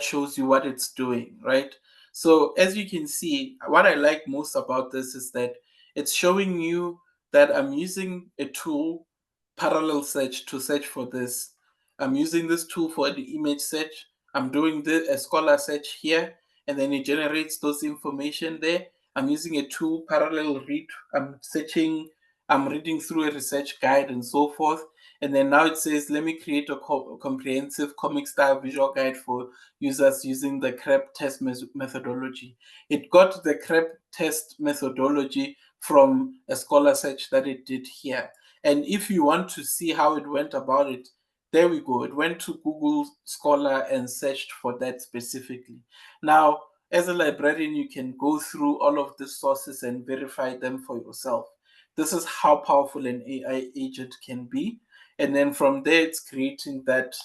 shows you what it's doing, right? So as you can see, what I like most about this is that it's showing you that I'm using a tool, parallel search, to search for this. I'm using this tool for the image search. I'm doing a scholar search here, and then it generates those information there. I'm using a tool, parallel read. I'm searching, I'm reading through a research guide and so forth. And then now it says, let me create a comprehensive comic style visual guide for users using the CREP test methodology. It got the CREP test methodology from a scholar search that it did here. And if you want to see how it went about it, there we go. It went to Google Scholar and searched for that specifically. Now, as a librarian, you can go through all of the sources and verify them for yourself. This is how powerful an AI agent can be. And then from there, it's creating that,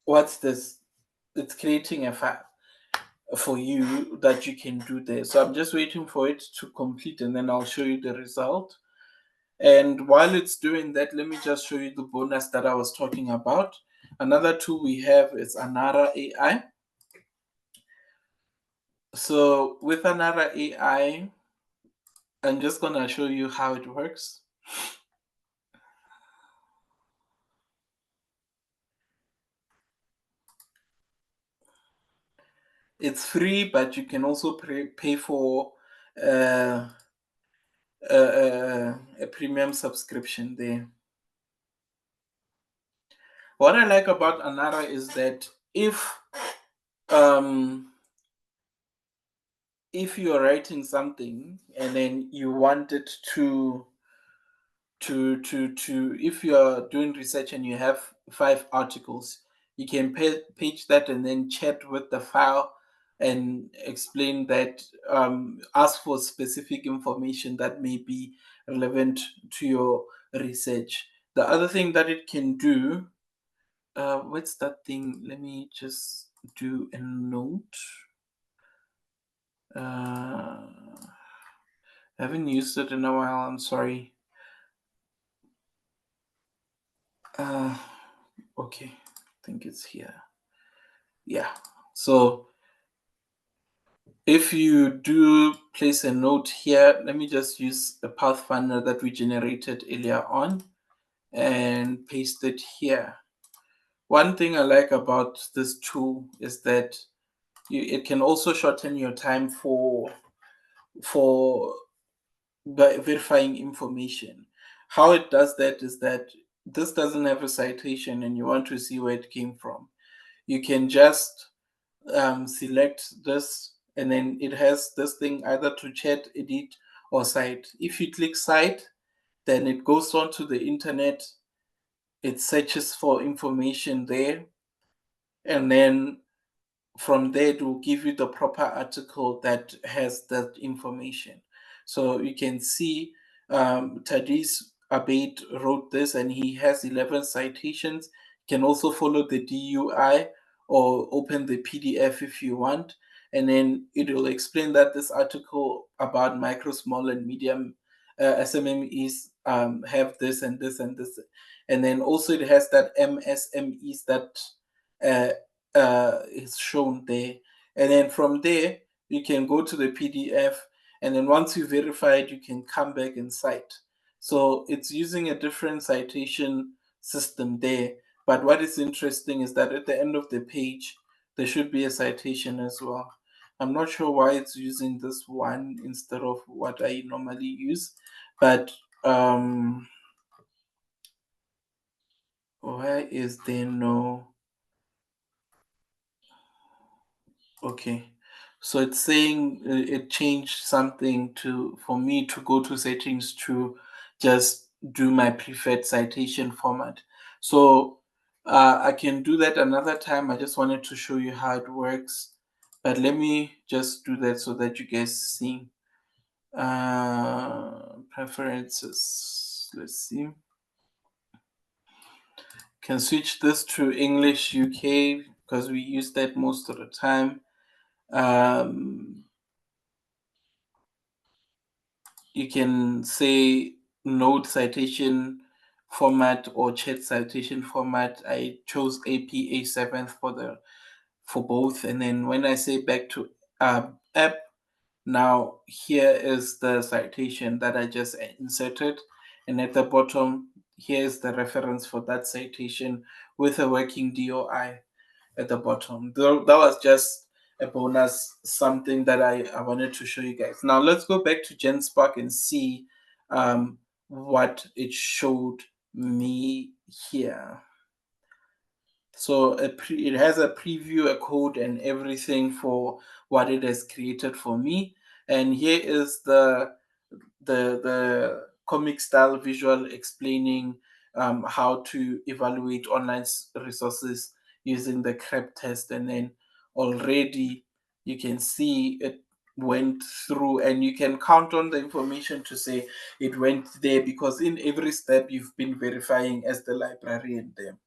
what's this? It's creating a file for you that you can do there. So I'm just waiting for it to complete, and then I'll show you the result. And while it's doing that, let me just show you the bonus that I was talking about. Another tool we have is Anara AI. So with Anara AI, I'm just going to show you how it works. It's free, but you can also pay for a premium subscription there. What I like about Anara is that if you're writing something and then you want it to if you're doing research and you have 5 articles, you can page that and then chat with the file and explain that, ask for specific information that may be relevant to your research. The other thing that it can do, what's that thing? Let me just do a note. I haven't used it in a while, I'm sorry. Okay, I think it's here. Yeah, so if you do place a note here, let me just use the Pathfinder that we generated earlier on and paste it here. One thing I like about this tool is that it can also shorten your time for verifying information. How it does that is that this doesn't have a citation and you want to see where it came from. You can just select this, and then it has this thing either to chat, edit, or cite. If you click cite, then it goes on to the internet, it searches for information there, and then from there it will give you the proper article that has that information. So you can see Tadis Abate wrote this and he has 11 citations. You can also follow the DUI or open the PDF if you want, and then it will explain that this article about micro, small, and medium SMMEs have this and this and this, and then also it has that MSMEs that is shown there, and then from there you can go to the PDF, and then once you verify it, you can come back and cite. So it's using a different citation system there. But what is interesting is that at the end of the page, there should be a citation as well. I'm not sure why it's using this one instead of what I normally use, but why is there no? Okay, so it's saying it changed something for me to go to settings to just do my preferred citation format. So I can do that another time. I just wanted to show you how it works, but let me just do that so that you guys see. Preferences, let's see. Can switch this to English UK because we use that most of the time. You can say node citation format or chat citation format. I chose APA7 for both, and then when I say back to app, now here is the citation that I just inserted, and at the bottom here is the reference for that citation with a working DOI at the bottom. That was just a bonus, something that I wanted to show you guys. Now let's go back to GenSpark and see what it showed me here. So it has a preview, a code, and everything for what it has created for me. And here is the comic style visual explaining how to evaluate online resources using the CREP test. And then already you can see it went through, and you can count on the information to say it went there because in every step you've been verifying as the librarian there.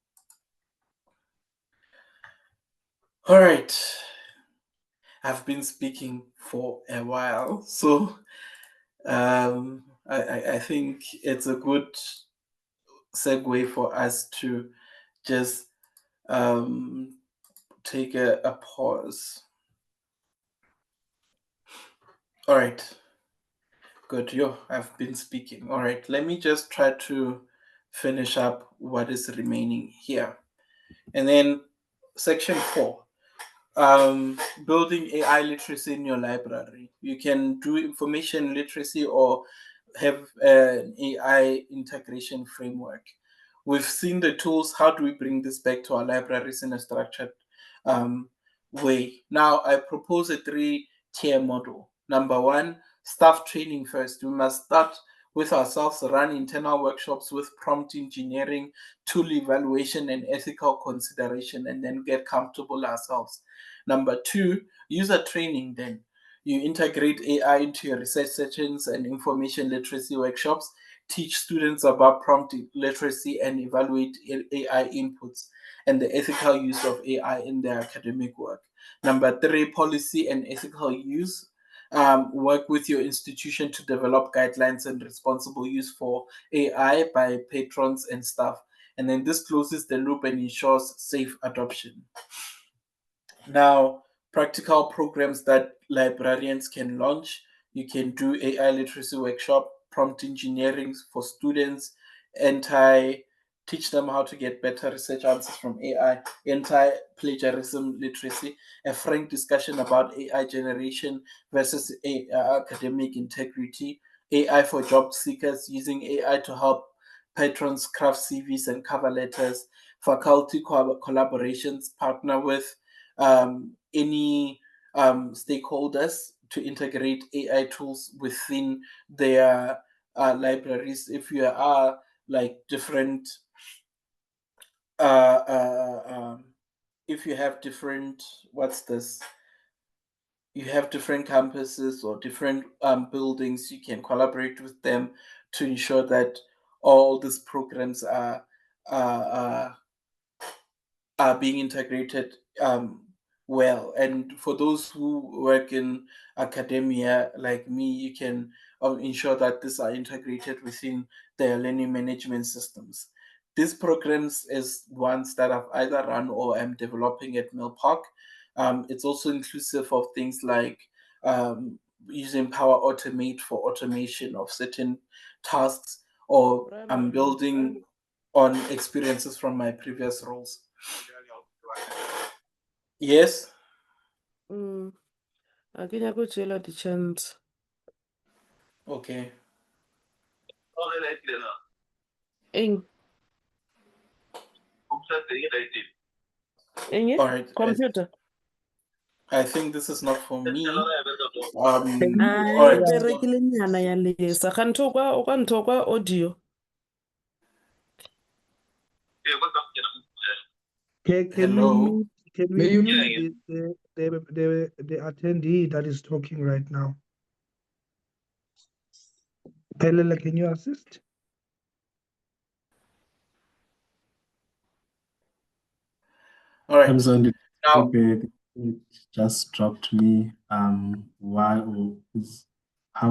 All right, I've been speaking for a while, so I think it's a good segue for us to just take a pause. All right, good. I've been speaking. All right, let me just try to finish up what is remaining here. And then section 4. Building AI literacy in your library. You can do information literacy or have an AI integration framework. We've seen the tools. How do we bring this back to our libraries in a structured way? Now, I propose a 3-tier model. Number 1, staff training first. We must start with ourselves, run internal workshops with prompt engineering, tool evaluation, and ethical consideration, and then get comfortable ourselves. Number 2, user training then. You integrate AI into your research sessions and information literacy workshops, teach students about prompt literacy and evaluate AI inputs and the ethical use of AI in their academic work. Number 3, policy and ethical use. Work with your institution to develop guidelines and responsible use for AI by patrons and staff. And then this closes the loop and ensures safe adoption. Now, practical programs that librarians can launch. You can do AI literacy workshop, prompt engineering for students, teach them how to get better research answers from AI, anti-plagiarism literacy, a frank discussion about AI generation versus academic integrity, AI for job seekers, using AI to help patrons craft CVs and cover letters, faculty collaborations, partner with any stakeholders to integrate AI tools within their libraries. If you are like different, if you have different, what's this? You have different campuses or different buildings, you can collaborate with them to ensure that all these programs are being integrated well. And for those who work in academia like me, you can ensure that these are integrated within their learning management systems. These programs is ones that I've either run or am developing at Mill Park. It's also inclusive of things like using Power Automate for automation of certain tasks, or I'm building on experiences from my previous roles. Yes. Akenya kutshela di-chance. Okay. Eng. All right. Computer. I think this is not for me. Hayi All right. berekile nyana yalesa. Kanti okwantokwa audio. Can Hello. we mute the attendee that is talking right now? Pelela, can you assist? All right. Mzandi, Now, it just dropped me. How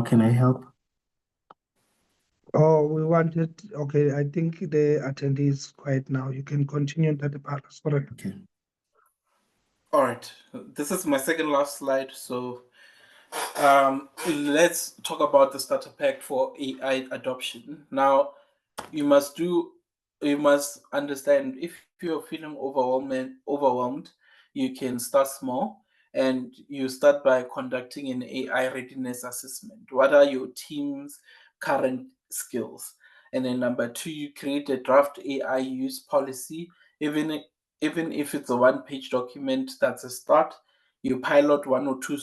can I help? Oh, we wanted, okay, I think the attendee is quiet now. You can continue, Dr. Pala. Sorry. Okay. all right. This is my second last slide. So let's talk about the starter pack for AI adoption. Now, you must understand, if you're feeling overwhelmed, you can start small, and you start by conducting an AI readiness assessment. What are your team's current skills? And then number two, you create a draft AI use policy. Even if it's a one-page document, that's a start. You pilot one or two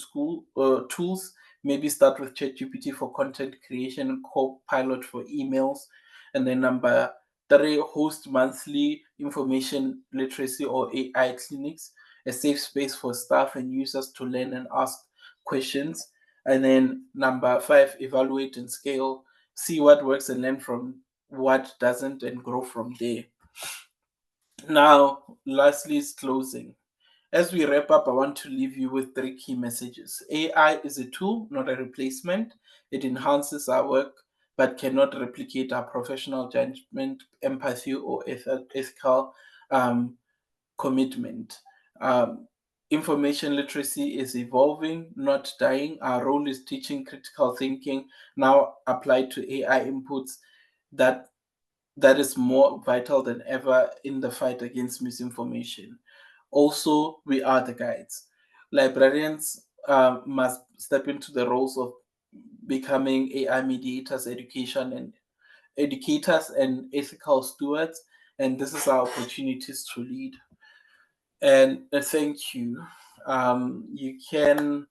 tools. Maybe start with ChatGPT for content creation and Copilot for emails. And then number three, host monthly information literacy or AI clinics, a safe space for staff and users to learn and ask questions. And then number five, evaluate and scale, see what works and learn from what doesn't and grow from there. Now, lastly, is closing. As we wrap up, I want to leave you with three key messages. AI is a tool, not a replacement. It enhances our work, but cannot replicate our professional judgment, empathy, or ethical commitment. Information literacy is evolving, not dying. Our role is teaching critical thinking, now applied to AI inputs that is more vital than ever in the fight against misinformation. Also, we are the guides. Librarians must step into the roles of becoming AI mediators, educators and ethical stewards, and this is our opportunities to lead. And thank you. You can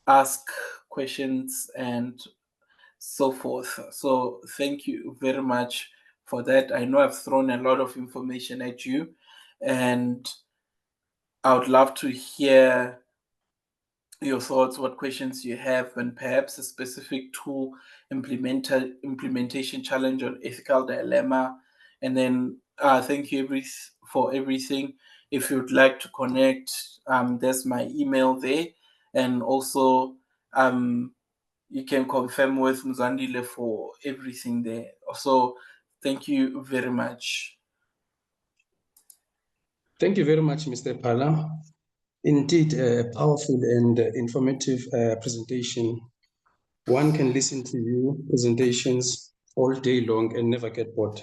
ask questions and so forth. So thank you very much for that. I know I've thrown a lot of information at you, and I would love to hear your thoughts, what questions you have, and perhaps a specific tool implementation challenge or ethical dilemma. And then thank you for everything. If you'd like to connect, there's my email there, and also you can confirm with Mzandile for everything there. So thank you very much. Thank you very much, Mr. Pala. Indeed, a powerful and informative presentation. One can listen to your presentations all day long and never get bored.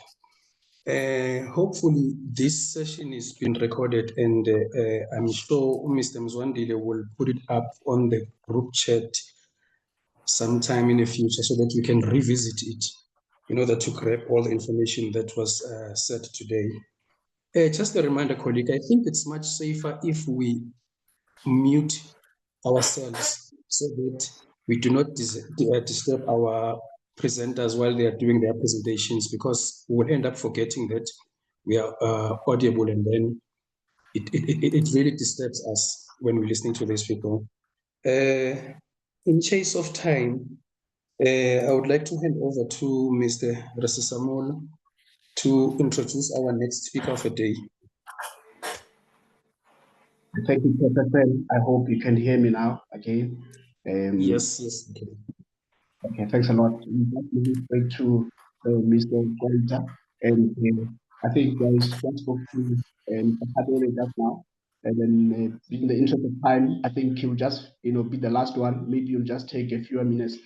Hopefully, this session is being recorded, and I'm sure Mr. Mzwandile will put it up on the group chat sometime in the future so that we can revisit it in order to grab all the information that was said today. Just a reminder, colleague, I think it's much safer if we mute ourselves so that we do not disturb our presenters while they are doing their presentations, because we'll end up forgetting that we are audible, and then it really disturbs us when we're listening to these people. In chase of time, I would like to hand over to Mr. Rasisamolo to introduce our next speaker of the day. Thank you, Professor. I hope you can hear me now again. Yes. Okay, thanks a lot. We just moving straight to Mr. Goita, and I think guys just spoke to Akadele just now, and then in the interest of time, I think he'll just be the last one. Maybe you'll just take a few minutes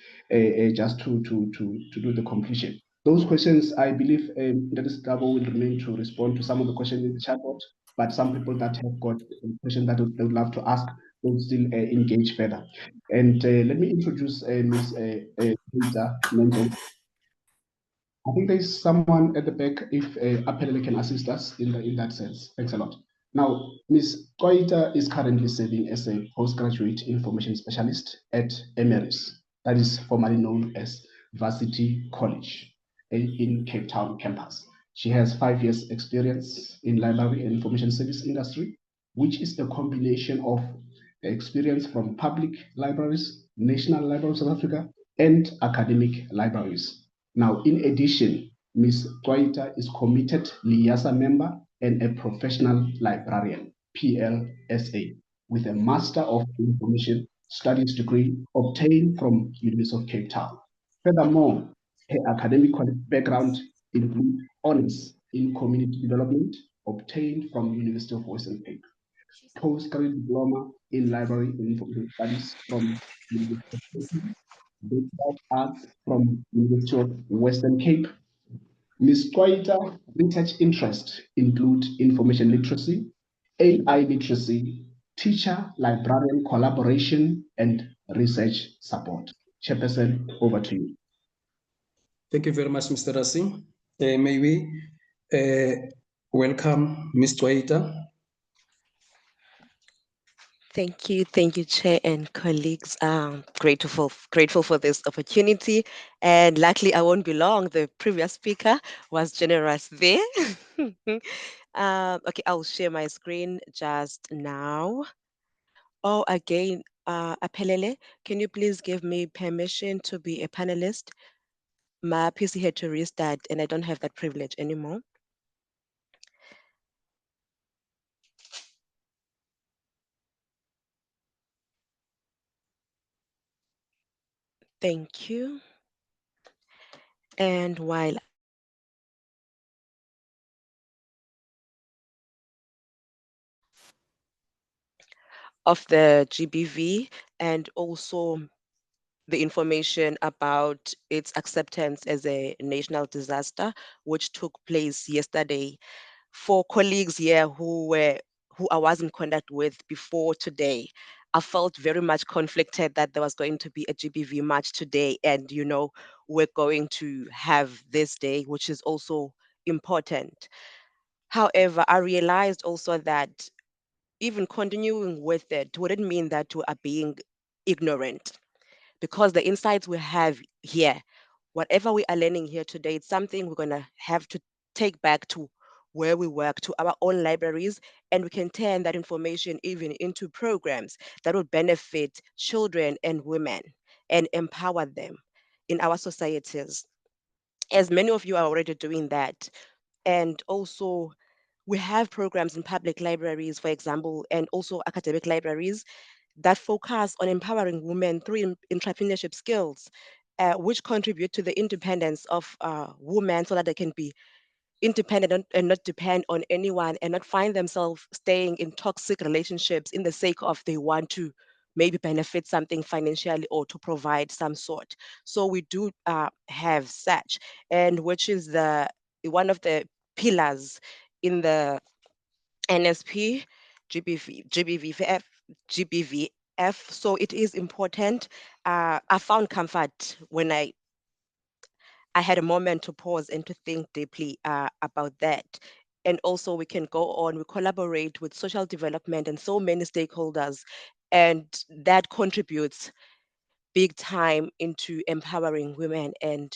just to do the completion. Those questions, I believe, that is Gabo will remain to respond to some of the questions in the chat box, but some people that have got questions that they would love to ask will still engage further. And let me introduce Ms. Rita Menzo. I think there's someone at the back if Apelele can assist us in that sense. Thanks a lot. Now, Ms. Koita is currently serving as a postgraduate information specialist at Emeris, that is formerly known as Varsity College in Cape Town campus. She has 5 years experience in library and information service industry, which is a combination of experience from public libraries, National Library of South Africa, and academic libraries. Now, in addition, Ms. Koita is committed LIASA member and a professional librarian, PLSA, with a Master of Information Studies degree obtained from University of Cape Town. Furthermore, her academic background includes honors in community development obtained from University of Western Cape, postgraduate diploma in library and information studies from University of Cape Town, Bachelor of Arts from University of Western Cape. Ms. Koita research interests include information literacy, AI literacy, teacher-librarian collaboration, and research support. Chairperson, over to you. Thank you very much, Mr. Rasi. May we welcome Ms. Koita. Thank you, Chair and colleagues. Grateful for this opportunity. And luckily, I won't be long. The previous speaker was generous there. Okay, I'll share my screen just now. Oh, again, Apelele, can you please give me permission to be a panelist? My PC had to restart, and I don't have that privilege anymore. Thank you. And while of the GBV and also the information about its acceptance as a national disaster, which took place yesterday. For colleagues here who I was in contact with before today, I felt very much conflicted that there was going to be a GBV march today, and we're going to have this day, which is also important. However, I realized also that even continuing with it wouldn't mean that we are being ignorant, because the insights we have here, whatever we are learning here today, it's something we're going to have to take back to where we work, to our own libraries, and we can turn that information even into programs that will benefit children and women and empower them in our societies, as many of you are already doing that. And also, we have programs in public libraries, for example, and also academic libraries that focus on empowering women through entrepreneurship skills, which contribute to the independence of women so that they can be independent and not depend on anyone and not find themselves staying in toxic relationships in the sake of they want to maybe benefit something financially or to provide some sort. So we do have such, and which is one of the pillars in the NSP, GBVF. So it is important. I found comfort when I had a moment to pause and to think deeply about that. And also we can go on, we collaborate with social development and so many stakeholders, and that contributes big time into empowering women and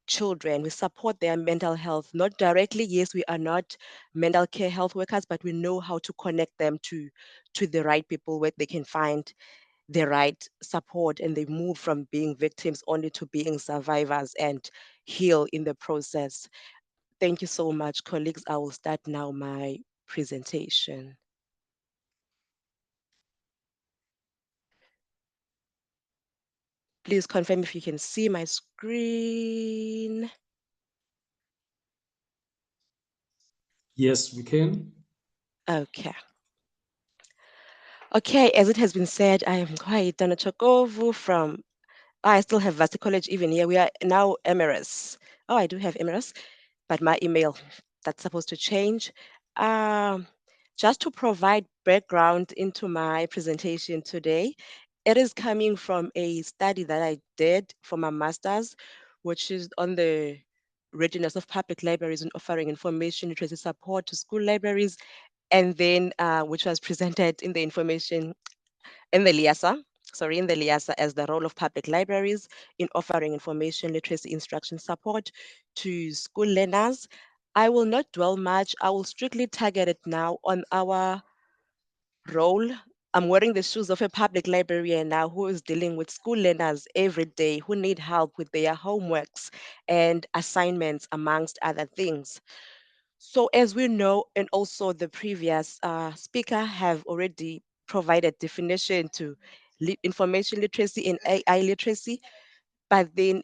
children. We support their mental health, not directly. Yes, we are not mental care health workers, but we know how to connect them to the right people where they can find the right support, and they move from being victims only to being survivors and heal in the process. Thank you so much, colleagues. I will start now my presentation. Please confirm if you can see my screen. Yes, we can. Okay. Okay, as it has been said, I am quite Dana Chokovu from, I still have Varsity College even here. We are now Emirates. Oh, I do have Emirates, but my email, that's supposed to change. Um, just to provide background into my presentation today, it is coming from a study that I did for my master's, which is on the readiness of public libraries and offering information literacy support to school libraries, and then which was presented in the information in the LIASA, in the LIASA as the role of public libraries in offering information literacy instruction support to school learners. I will not dwell much. I will strictly target it now on our role. I'm wearing the shoes of a public librarian now who is dealing with school learners every day who need help with their homeworks and assignments, amongst other things. So as we know, and also the previous speaker have already provided definition to information literacy and AI literacy, but then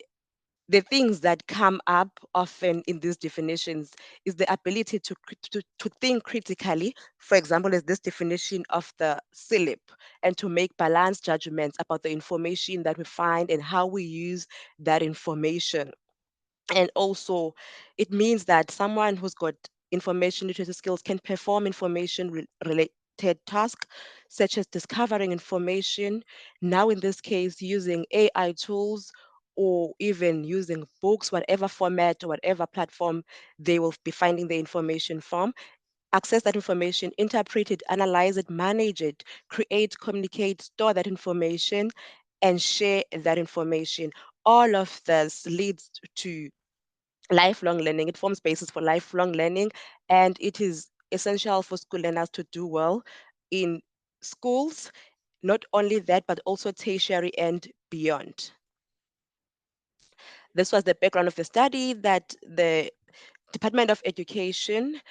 the things that come up often in these definitions is the ability to think critically, for example, as this definition of the SILIP, and to make balanced judgments about the information that we find and how we use that information. And also, it means that someone who's got information literacy skills can perform information related tasks, such as discovering information, now in this case, using AI tools, or even using books, whatever format or whatever platform they will be finding the information from. Access that information, interpret it, analyze it, manage it, create, communicate, store that information, and share that information. All of this leads to lifelong learning. It forms basis for lifelong learning, and it is essential for school learners to do well in schools. Not only that, but also tertiary and beyond. This was the background of the study that the Department of Education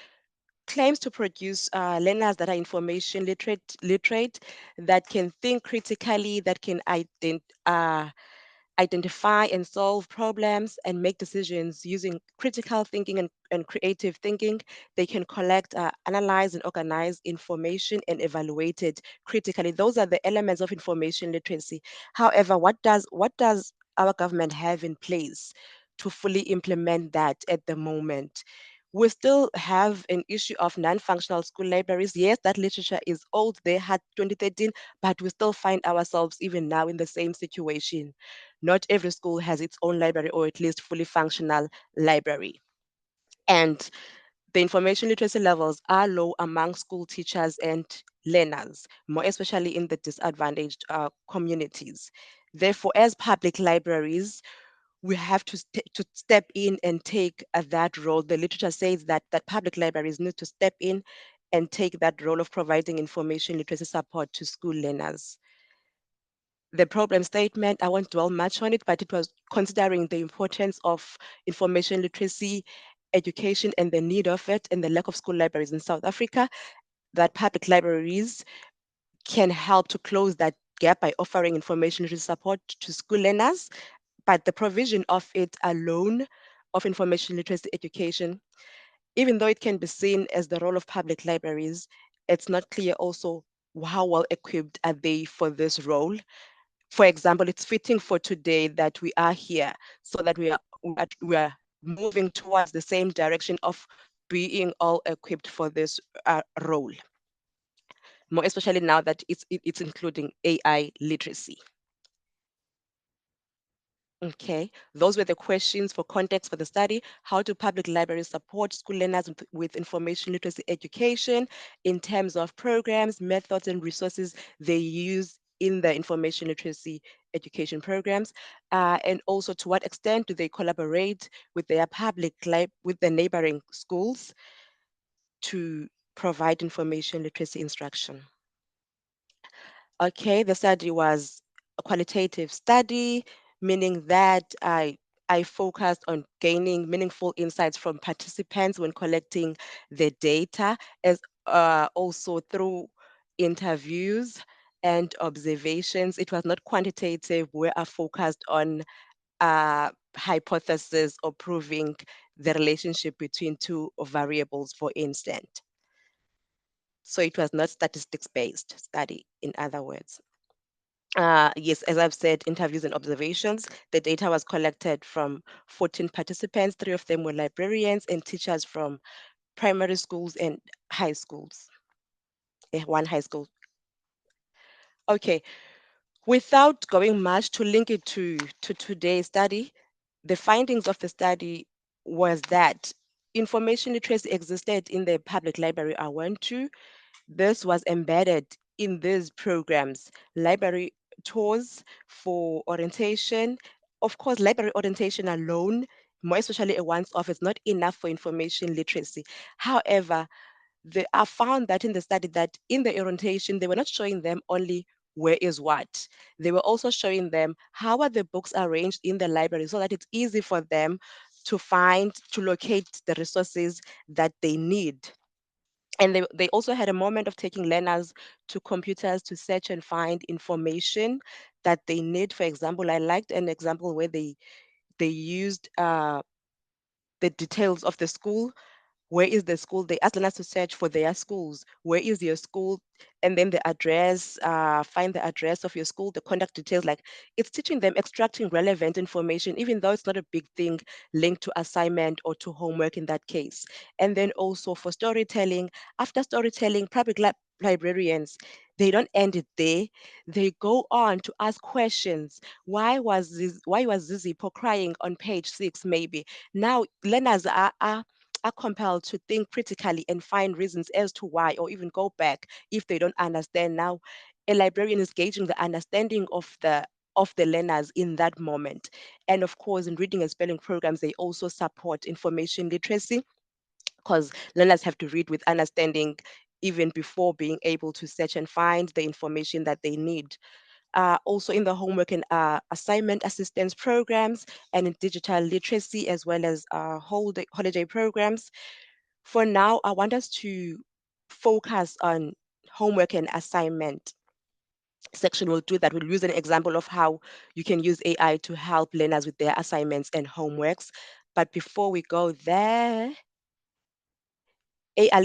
claims to produce learners that are information literate, that can think critically, that can identify and solve problems and make decisions using critical thinking and creative thinking. They can collect, analyze, and organize information and evaluate it critically. Those are the elements of information literacy. However, what does our government have in place to fully implement that at the moment? We still have an issue of non-functional school libraries. Yes, that literature is old. They had 2013, but we still find ourselves even now in the same situation. Not every school has its own library, or at least fully functional library. And the information literacy levels are low among school teachers and learners, more especially in the disadvantaged communities. Therefore, as public libraries, we have to step in and take that role. The literature says that public libraries need to step in and take that role of providing information literacy support to school learners. The problem statement, I won't dwell much on it, but it was considering the importance of information literacy, education, and the need of it, and the lack of school libraries in South Africa, that public libraries can help to close that gap by offering information literacy support to school learners. But the provision of it alone, of information literacy education, even though it can be seen as the role of public libraries, it's not clear also how well equipped are they for this role. For example, it's fitting for today that we are here, so that we are moving towards the same direction of being all equipped for this role, more especially now that it's including AI literacy. Okay, those were the questions for context for the study. How do public libraries support school learners with information literacy education in terms of programs, methods, and resources they use in the information literacy education programs? And also, to what extent do they collaborate with their with the neighboring schools to provide information literacy instruction? Okay, the study was a qualitative study, meaning that I focused on gaining meaningful insights from participants when collecting the data, as also through interviews and observations. It was not quantitative, where I focused on hypothesis or proving the relationship between two variables, for instance. So it was not statistics-based study, in other words. Yes, as I've said, interviews and observations. The data was collected from 14 participants. 3 of them were librarians and teachers from primary schools and high schools. One high school. Okay, without going much to link it to today's study, the findings of the study was that information literacy existed in the public library I went to. This was embedded in these programs, library tours for orientation. Of course, library orientation alone, more especially a once-off, is not enough for information literacy. However, I found that in the study that in the orientation, they were not showing them only where is what. They were also showing them how are the books arranged in the library so that it's easy for them to find, to locate the resources that they need. And they also had a moment of taking learners to computers to search and find information that they need. For example, I liked an example where they used the details of the school. Where is the school? They asked learners to search for their schools. Where is your school? And then the address, find the address of your school, the contact details. Like, it's teaching them extracting relevant information, even though it's not a big thing linked to assignment or to homework in that case. And then also for storytelling, after storytelling, public librarians, they don't end it there. They go on to ask questions. Why was Zizipo crying on page 6, maybe? Now learners are compelled to think critically and find reasons as to why, or even go back if they don't understand. Now, a librarian is gauging the understanding of the learners in that moment. And of course, in reading and spelling programs, they also support information literacy, because learners have to read with understanding even before being able to search and find the information that they need. Also in the homework and assignment assistance programs, and in digital literacy, as well as holiday programs. For now, I want us to focus on homework and assignment section. We'll do that. We'll use an example of how you can use AI to help learners with their assignments and homeworks. But before we go there, AI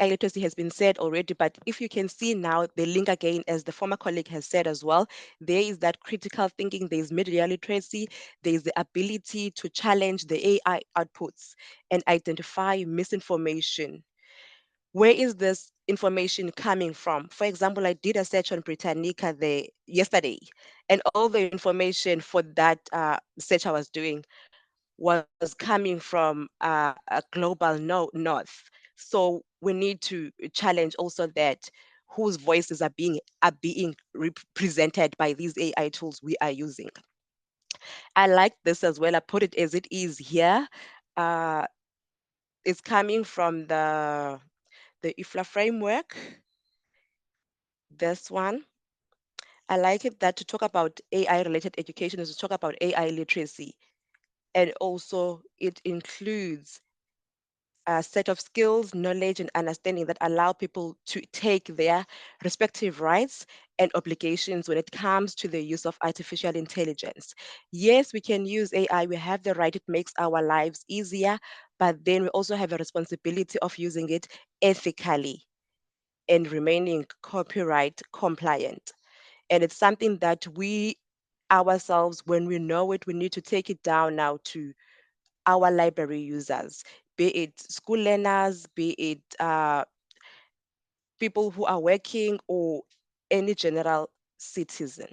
literacy has been said already, but if you can see now, the link again, as the former colleague has said as well, there is that critical thinking, there's media literacy, there's the ability to challenge the AI outputs and identify misinformation. Where is this information coming from? For example, I did a search on Britannica yesterday, and all the information for that search I was doing was coming from a global north. So we need to challenge also that whose voices are being represented by these AI tools we are using. I like this as well. I put it as it is here. It's coming from the IFLA framework. This one. I like it that to talk about AI related education is to talk about AI literacy. And also it includes a set of skills, knowledge, and understanding that allow people to take their respective rights and obligations when it comes to the use of artificial intelligence. Yes, we can use AI, we have the right, it makes our lives easier, but then we also have a responsibility of using it ethically and remaining copyright compliant. And it's something that we ourselves, when we know it, we need to take it down now to our library users, be it school learners, be it people who are working, or any general citizen.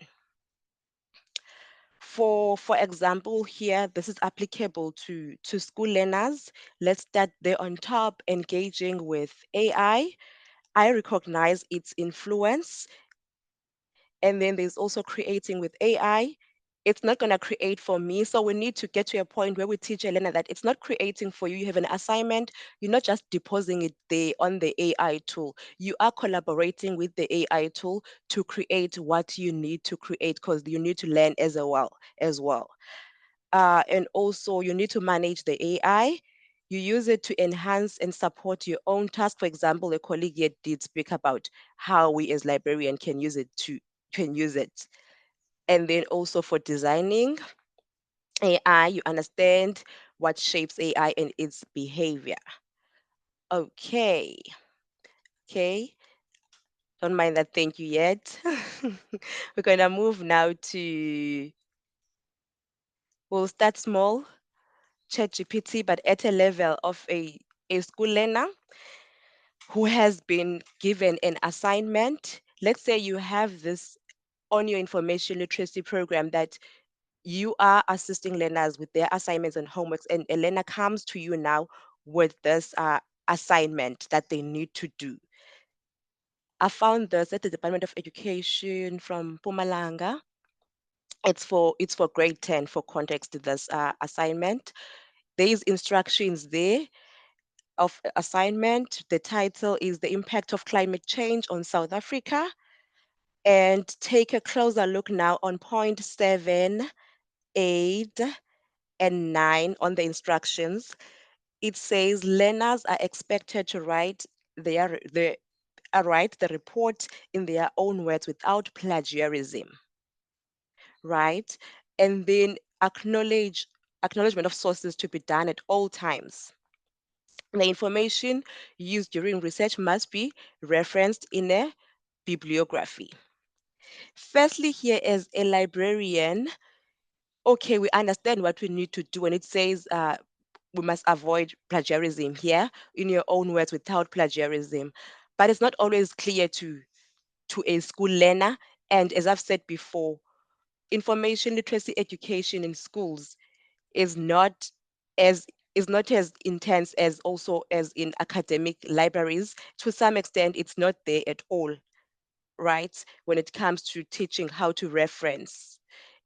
For example, here, this is applicable to school learners. Let's start there on top, engaging with AI. I recognize its influence. And then there's also creating with AI. It's not going to create for me. So we need to get to a point where we teach a learner that it's not creating for you. You have an assignment. You're not just depositing it there on the AI tool. You are collaborating with the AI tool to create what you need to create, because you need to learn as well. And also you need to manage the AI. You use it to enhance and support your own task. For example, a colleague here did speak about how we as librarian can use it. And then also for designing AI, you understand what shapes AI and its behavior. Okay. Don't mind that thank you yet. We're going to move now to, we'll start small, ChatGPT, but at a level of a school learner who has been given an assignment. Let's say you have this on your information literacy program that you are assisting learners with their assignments and homeworks, and a learner comes to you now with this assignment that they need to do. I found this at the Department of Education from Pumalanga. It's for grade 10 for context, this assignment. There is instructions there of assignment. The title is The Impact of Climate Change on South Africa. And take a closer look now on point 7, 8, and 9 on the instructions. It says learners are expected to write the report in their own words without plagiarism, right? And then acknowledgement of sources to be done at all times. The information used during research must be referenced in a bibliography. Firstly, here as a librarian, okay, we understand what we need to do, and it says we must avoid plagiarism here, in your own words, without plagiarism. But it's not always clear to a school learner. And as I've said before, information literacy education in schools is not as intense as also as in academic libraries. To some extent, it's not there at all, right? When it comes to teaching how to reference.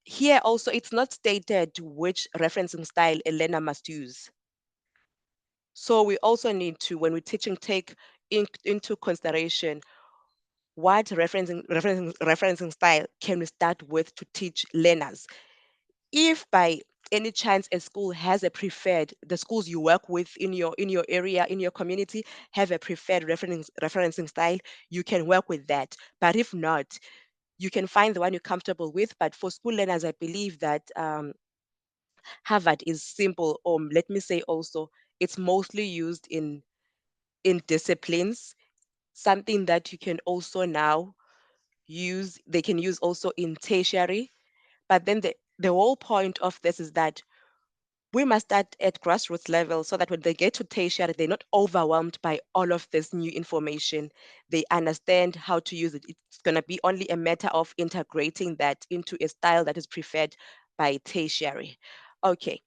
Here also, it's not stated which referencing style a learner must use. So we also need to, when we're teaching, take into consideration what referencing style can we start with to teach learners. If by any chance a school has a preferred, the schools you work with in your area, in your community, have a preferred referencing style, you can work with that. But if not, you can find the one you're comfortable with. But for school learners, I believe that Harvard is simple. Let me say also, it's mostly used in disciplines, something that you can also now use, they can use also in tertiary. But then the whole point of this is that we must start at grassroots level so that when they get to tertiary, they're not overwhelmed by all of this new information. They understand how to use it. It's going to be only a matter of integrating that into a style that is preferred by tertiary. Okay.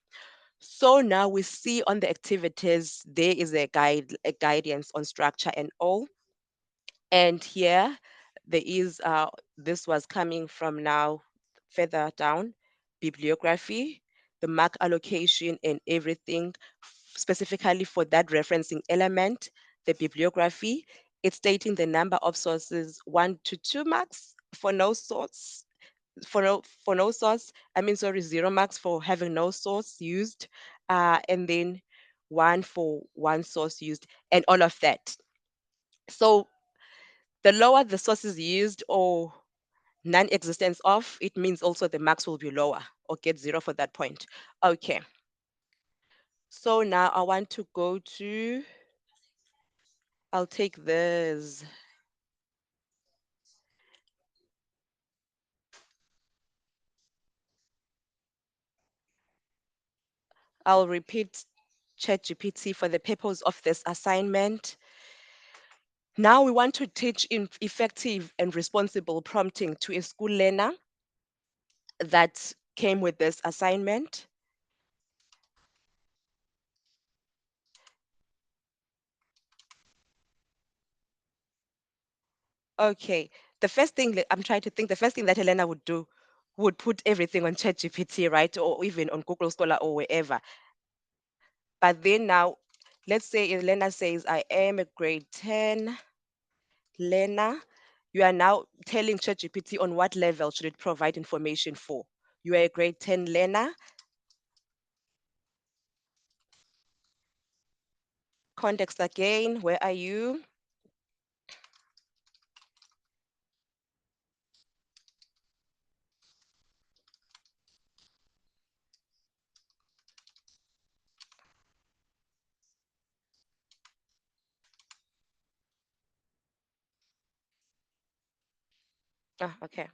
So now we see on the activities, there is a guidance on structure and all. And here there is, this was coming from now further down, bibliography, the mark allocation and everything specifically for that referencing element, the bibliography. It's stating the number of sources, 1 to 2 marks for no source. For no source, I mean, sorry, 0 marks for having no source used, and then 1 for 1 source used, and all of that. So the lower the sources used or non-existence of, it means also the marks will be lower or get 0 for that point. Okay. So now I want to go to, I'll take this. I'll repeat ChatGPT for the purpose of this assignment. Now we want to teach effective and responsible prompting to a school learner that came with this assignment. Okay, the first thing that I'm trying to think, the first thing that Helena would do would put everything on ChatGPT, right? Or even on Google Scholar or wherever. But then now, let's say Helena says, I am a grade 10 learner. You are now telling ChatGPT on what level should it provide information for. You are a grade 10 learner. Context again, where are you? Ah, okay.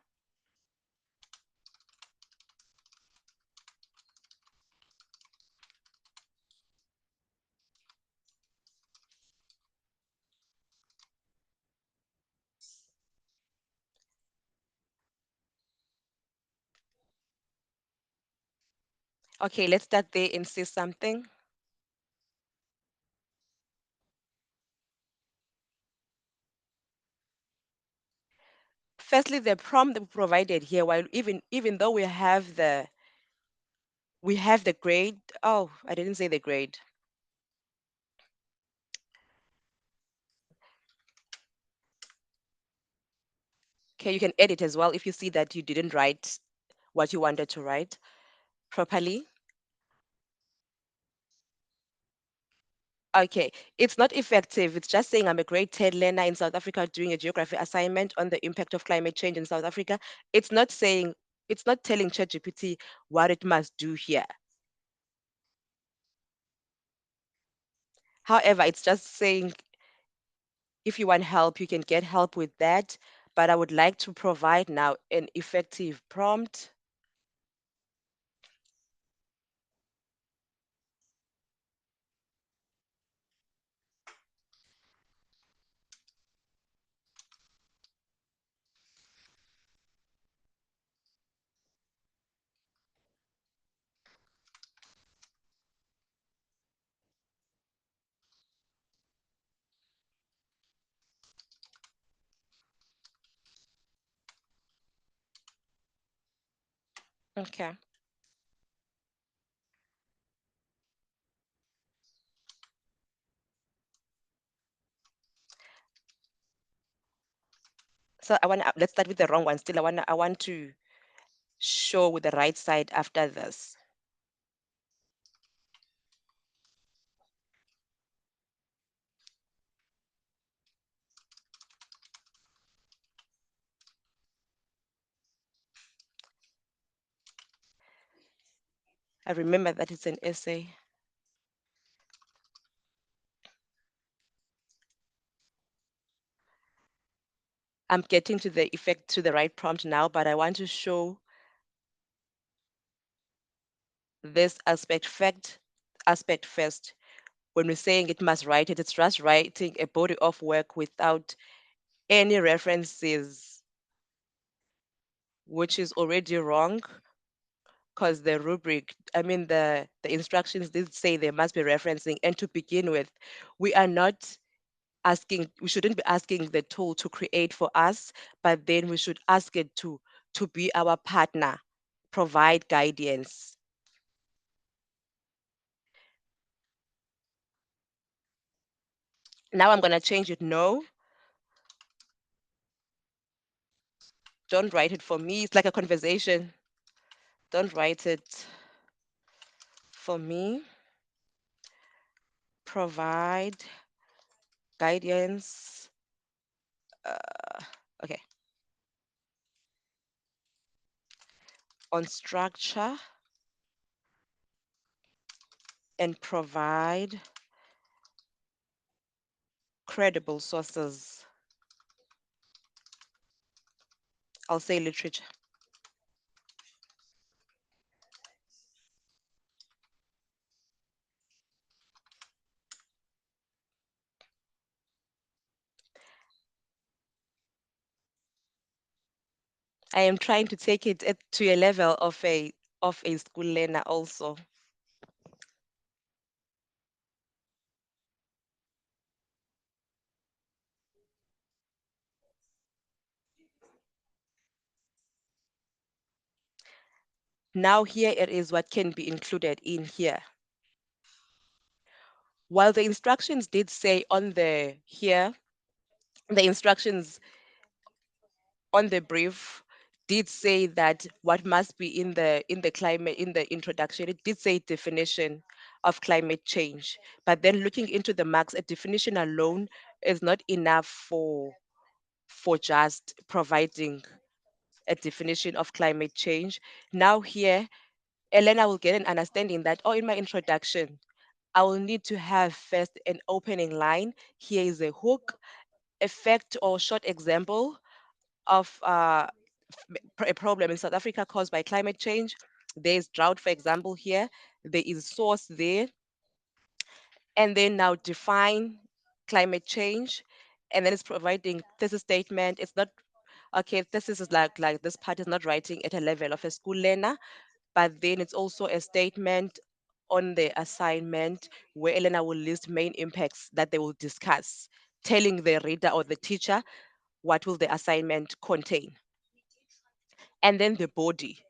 Okay, let's start there and see something. Firstly, the prompt that we provided here, while even though we have the grade. Oh, I didn't say the grade. Okay, you can edit as well if you see that you didn't write what you wanted to write properly. Okay, it's not effective. It's just saying I'm a grade 10 learner in South Africa doing a geography assignment on the impact of climate change in South Africa. It's not telling ChatGPT what it must do here. However, it's just saying if you want help, you can get help with that. But I would like to provide now an effective prompt. Okay. So let's start with the wrong one. Still, I want to show with the right side after this. I remember that it's an essay. I'm getting to the right prompt now, but I want to show this aspect first. When we're saying it must write it, it's just writing a body of work without any references, which is already wrong because the rubric, the instructions did say there must be referencing. And to begin with, we shouldn't be asking the tool to create for us, but then we should ask it to be our partner, provide guidance. Now I'm going to change it. No, don't write it for me. It's like a conversation. Don't write it for me. Provide guidance. Okay. On structure and provide credible sources. I'll say literature. I am trying to take it to a level of of a school learner also. Now here it is what can be included in here. While the instructions did say on the here, the instructions on the brief did say that what must be in the climate in the introduction, it did say definition of climate change. But then looking into the marks, a definition alone is not enough for just providing a definition of climate change. Now here, Elena will get an understanding that, oh, in my introduction, I will need to have first an opening line. Here is a hook, effect or short example of a problem in South Africa caused by climate change. There's drought, for example, here. There is source there. And then now define climate change. And then it's providing thesis statement. It's not, okay, thesis is like this part is not writing at a level of a school learner, but then it's also a statement on the assignment where Elena will list main impacts that they will discuss, telling the reader or the teacher what will the assignment contain. And then the body.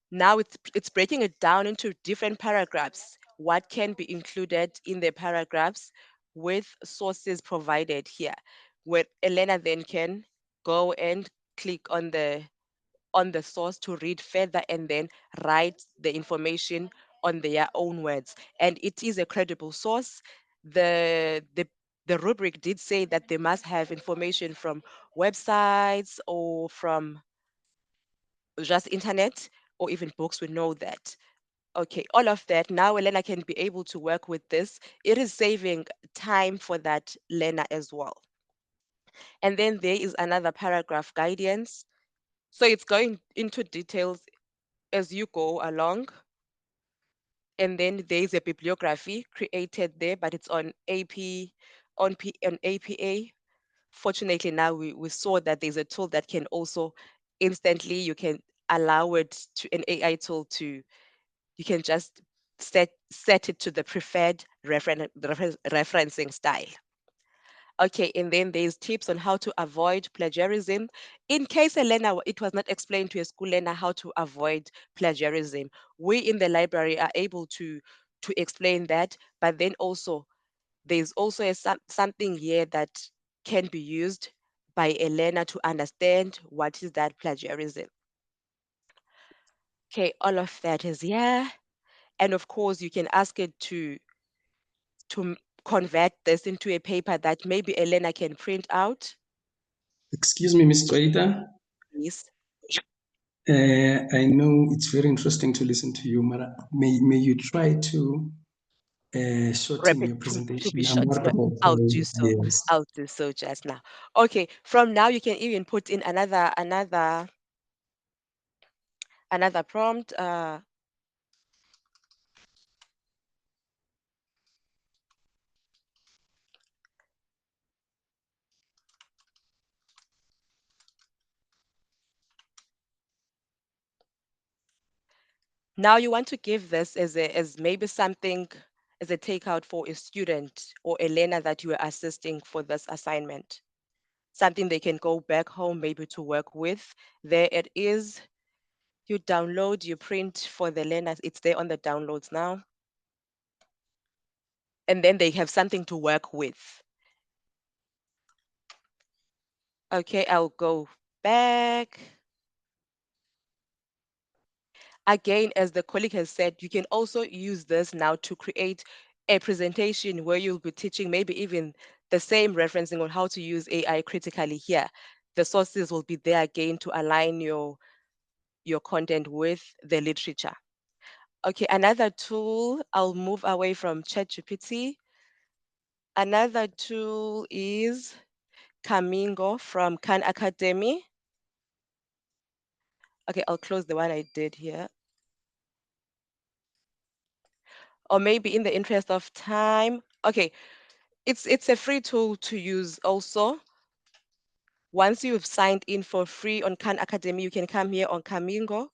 Now it's breaking it down into different paragraphs. What can be included in the paragraphs with sources provided here, where Elena then can go and click on the source to read further and then write the information on their own words. And it is a credible source. The rubric did say that they must have information from websites or from just internet or even books. We know that. Okay, all of that. Now a learner can be able to work with this. It is saving time for that learner as well. And then there is another paragraph, guidance. So it's going into details as you go along. And then there is a bibliography created there, but it's on on APA. Fortunately, now we saw that there's a tool that can also instantly, you can allow it to an AI tool to, you can just set it to the preferred referencing style. Okay, and then there's tips on how to avoid plagiarism. In case a learner, it was not explained to a school learner how to avoid plagiarism, we in the library are able to explain that, but then also there's also something here that can be used by a learner to understand what is that plagiarism. Okay, all of that is here. And of course, you can ask it to convert this into a paper that maybe a learner can print out. Excuse me, Ms. Joita. Yes. I know it's very interesting to listen to you, Mara. May you try to shorten your To presentation. be I'm short. worried No, about I'll do so. yes. I'll do so just now. Okay, from now you can even put in another prompt. Now you want to give this as maybe something as a takeout for a student or a learner that you are assisting for this assignment. Something they can go back home maybe to work with. There it is. You download, you print for the learners. It's there on the downloads now. And then they have something to work with. Okay, I'll go back. Again, as the colleague has said, you can also use this now to create a presentation where you'll be teaching maybe even the same referencing on how to use AI critically here. The sources will be there again to align your content with the literature. Okay, another tool, I'll move away from ChatGPT. Another tool is Camingo from Khan Academy. Okay, I'll close the one I did here. Or maybe in the interest of time. Okay, it's a free tool to use also. Once you've signed in for free on Khan Academy, you can come here on Camingo.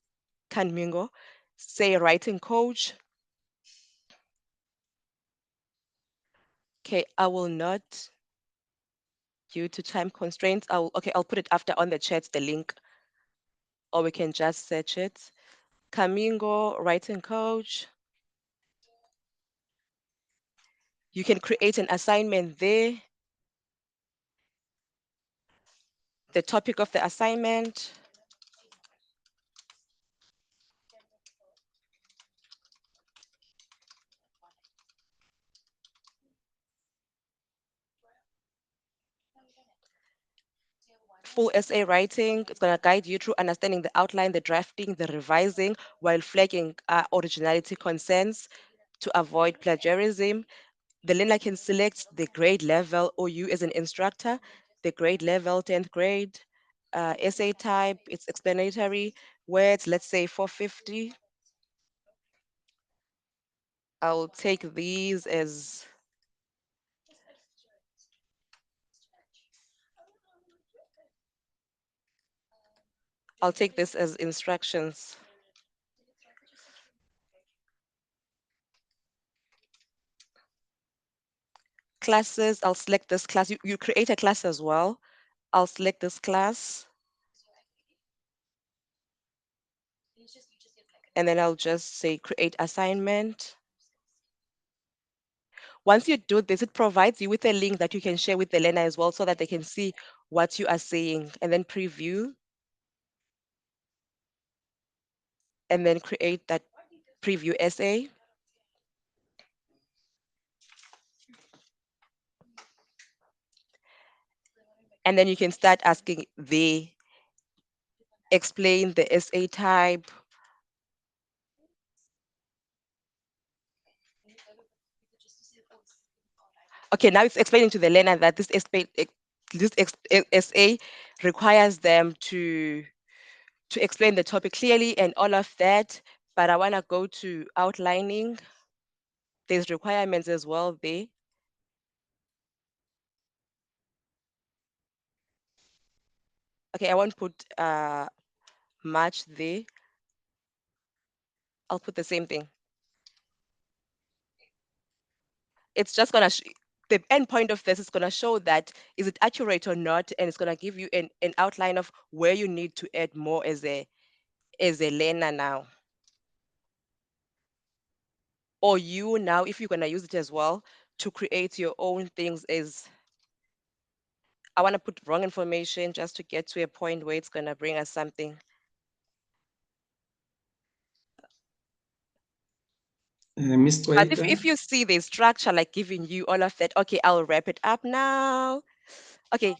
say writing coach. Okay, I will not, due to time constraints, I'll put it after on the chat, the link, or we can just search it. Kamingo writing coach. You can create an assignment there. The topic of the assignment. Full essay writing. It's going to guide you through understanding the outline, the drafting, the revising, while flagging originality concerns to avoid plagiarism. The learner can select the grade level or you as an instructor, the grade level, 10th grade, essay type, it's explanatory, words, let's say 450. I'll take these as I'll take this as instructions. Classes, I'll select this class. You create a class as well. I'll select this class. And then I'll just say create assignment. Once you do this, it provides you with a link that you can share with the learner as well so that they can see what you are saying, and then preview. And then create that preview essay. And then you can start asking explain the essay type. Okay, now it's explaining to the learner that this essay requires them to explain the topic clearly and all of that. But I want to go to outlining. There's requirements as well there. Okay, I won't put much there. I'll put the same thing. It's just gonna the end point of this is gonna show that is it accurate or not, and it's gonna give you an outline of where you need to add more as a learner now. Or you now, if you're gonna use it as well to create your own things, is I want to put wrong information just to get to a point where it's gonna bring us something. Ms. But Twaita, if you see the structure like giving you all of that, okay, I'll wrap it up now. Okay,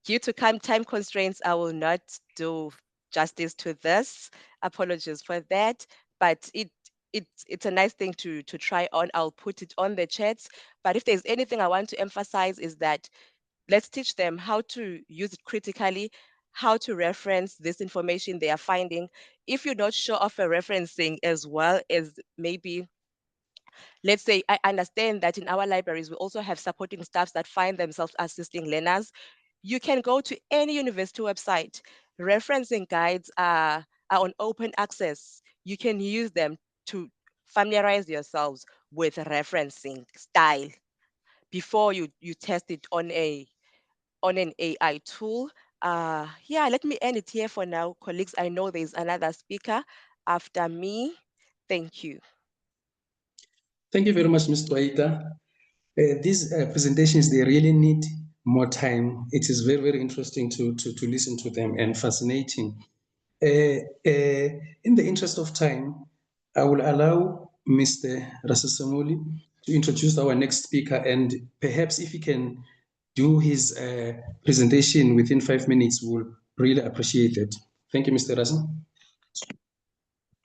due to time constraints, I will not do justice to this. Apologies for that, but it's a nice thing to try on. I'll put it on the chats. But if there's anything I want to emphasize is that let's teach them how to use it critically, how to reference this information they are finding. If you're not sure of a referencing as well as maybe, let's say, I understand that in our libraries, we also have supporting staffs that find themselves assisting learners. You can go to any university website. Referencing guides are on open access. You can use them to familiarize yourselves with referencing style before you test it on an AI tool. Yeah, let me end it here for now, colleagues. I know there's another speaker after me. Thank you. thank you very much, Ms. Twaita. These presentations, they really need more time. It is very, very interesting to listen to them and fascinating. In the interest of time, I will allow Mr. Rasasamuli to introduce our next speaker, and perhaps if he can do his presentation within 5 minutes, we'll really appreciate it. Thank you, Mr. Rasa.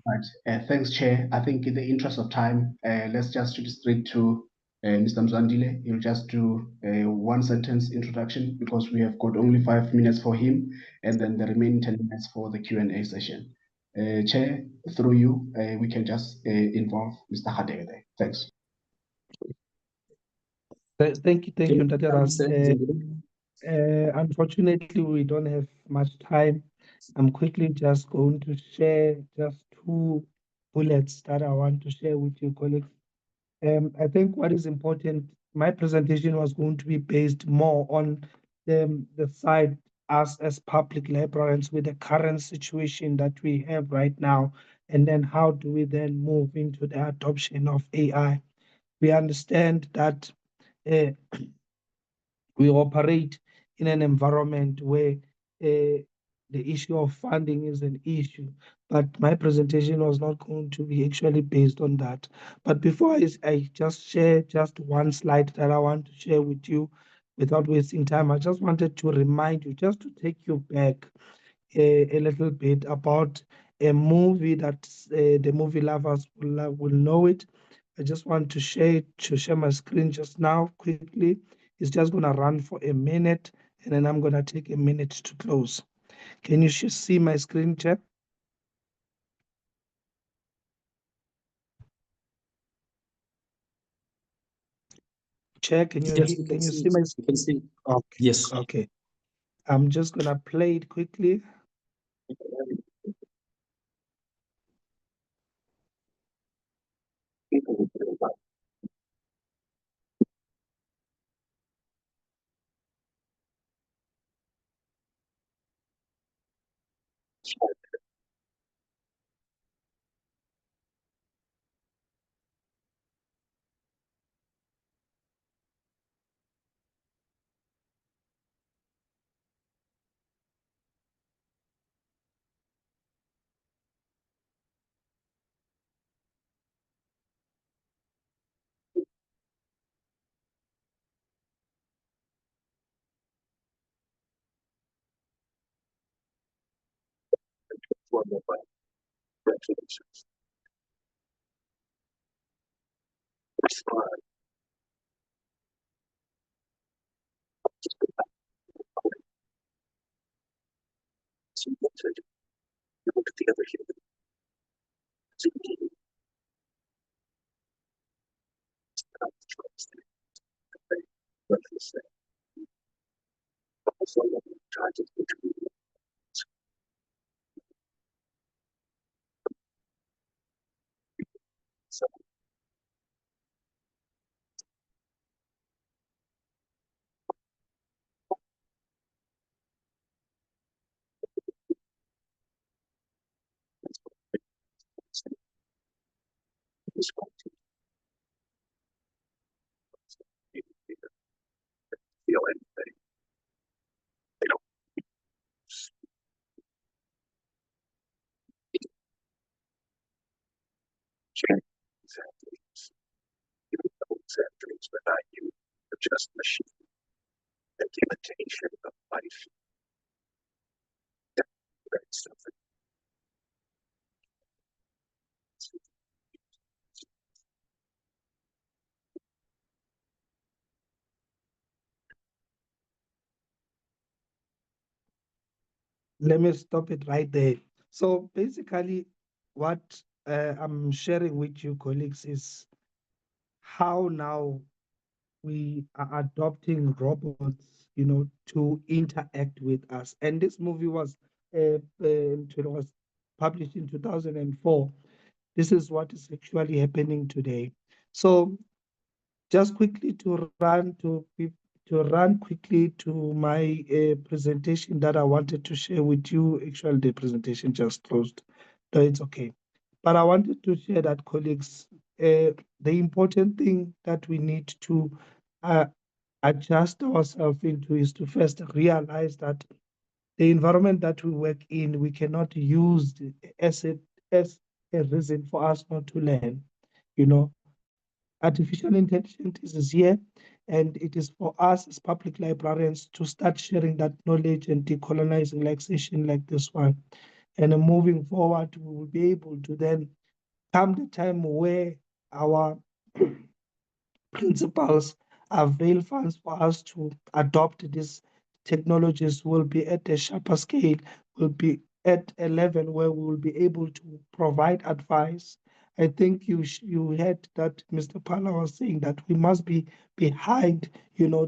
Right. Thanks, Chair. I think in the interest of time, let's just shoot straight to Mr. Mzandile. He'll just do a one-sentence introduction because we have got only 5 minutes for him, and then the remaining 10 minutes for the Q&A session. Chair, through you, we can just involve Mr. Hadege there. Thanks. Thank you, Dr. Ras. Unfortunately, we don't have much time. I'm quickly just going to share just two bullets that I want to share with you, colleagues. I think what is important, my presentation was going to be based more on the side us as public librarians with the current situation that we have right now, and then how do we then move into the adoption of AI. We understand that uh, we operate in an environment where the issue of funding is an issue, but my presentation was not going to be actually based on that. But before I just share just one slide that I want to share with you without wasting time, I just wanted to remind you, just to take you back a little bit about a movie that the movie lovers will know it. I just want to share my screen just now quickly. It's just gonna run for a minute, and then I'm gonna take a minute to close. Can you see my screen, chat? Chair, can you Yes, we can can you see see it. my We can see it. okay, Yes. okay. I'm just gonna play it quickly. Let me stop it right there. So basically, what I'm sharing with you, colleagues, is how now we are adopting robots, to interact with us. And this movie was published in 2004. This is what is actually happening today. So just quickly to run quickly to my presentation that I wanted to share with you. Actually, the presentation just closed. No, it's okay. But I wanted to share that, colleagues, the important thing that we need to uh, adjust ourselves into is to first realize that the environment that we work in, we cannot use as a reason for us not to learn. You know, artificial intelligence is here, and it is for us as public librarians to start sharing that knowledge and decolonizing like session like this one. And moving forward, we will be able to then come the time where our principals avail funds for us to adopt these technologies will be at a sharper scale, will be at a level where we will be able to provide advice. I think you heard that Mr. Pala was saying that we must be behind,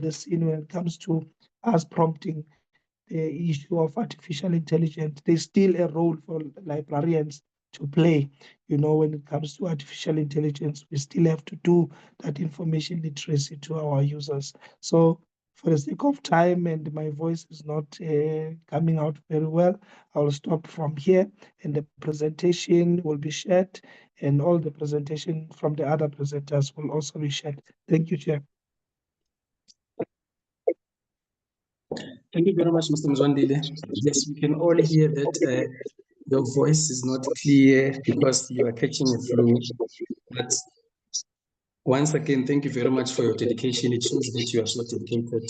the scene when it comes to us prompting the issue of artificial intelligence. There's still a role for librarians to play. You know, when it comes to artificial intelligence, we still have to do that information literacy to our users. So for the sake of time and my voice is not coming out very well, I'll stop from here and the presentation will be shared and all the presentation from the other presenters will also be shared. Thank you, Chair. Thank you very much, Mr. Mzwandile. Yes, we can all hear that your voice is not clear because you are catching a flu. But once again, thank you very much for your dedication. It shows that you are so dedicated.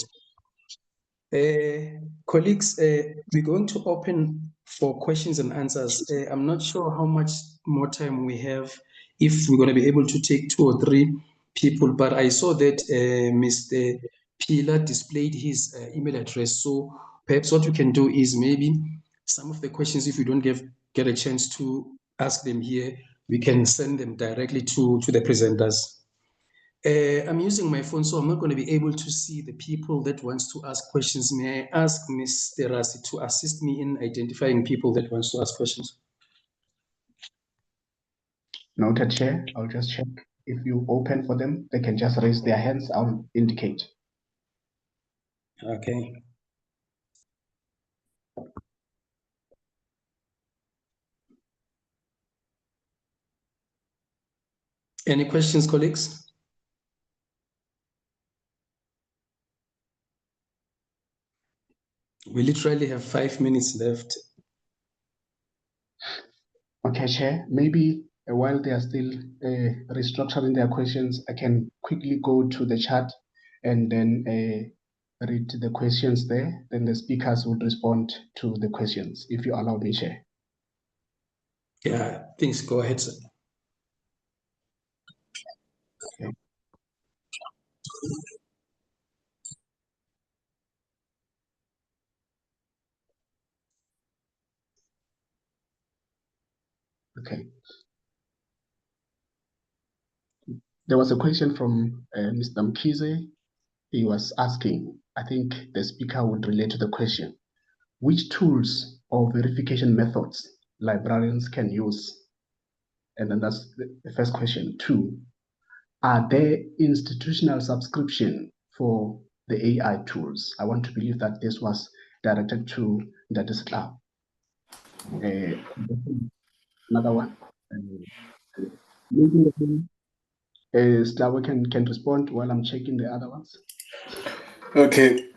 Colleagues, we're going to open for questions and answers. I'm not sure how much more time we have, if we're going to be able to take 2 or 3 people, but I saw that Mr. Pilar displayed his email address. So perhaps what we can do is maybe some of the questions, if we don't get a chance to ask them here, we can send them directly to the presenters. I'm using my phone, so I'm not going to be able to see the people that wants to ask questions. May I ask Mr. Rasi to assist me in identifying people that wants to ask questions? Noted, Chair. I'll just check. If you open for them, they can just raise their hands. I'll indicate. Okay. Any questions, colleagues? We literally have 5 minutes left. Okay, Chair. Maybe while they are still restructuring their questions, I can quickly go to the chat and then read the questions there. Then the speakers would respond to the questions, if you allow me, Chair. Yeah, please go ahead, sir. Okay. Okay. There was a question from Mr. Mkize. He was asking, I think the speaker would relate to the question, which tools or verification methods librarians can use? And then that's the first question. 2, are there institutional subscription for the AI tools? I want to believe that this was directed to the Club. Another one. Slavo can respond while I'm checking the other ones. Okay.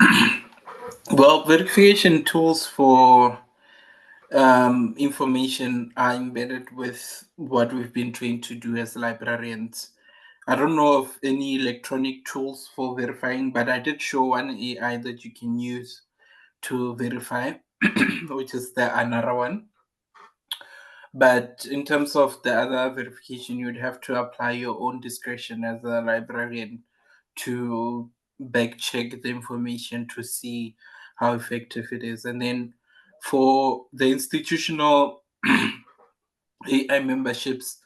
Well, verification tools for information are embedded with what we've been trained to do as librarians. I don't know of any electronic tools for verifying, but I did show one AI that you can use to verify, which is the another one. But in terms of the other verification, you'd have to apply your own discretion as a librarian to back check the information to see how effective it is. And then for the institutional AI memberships,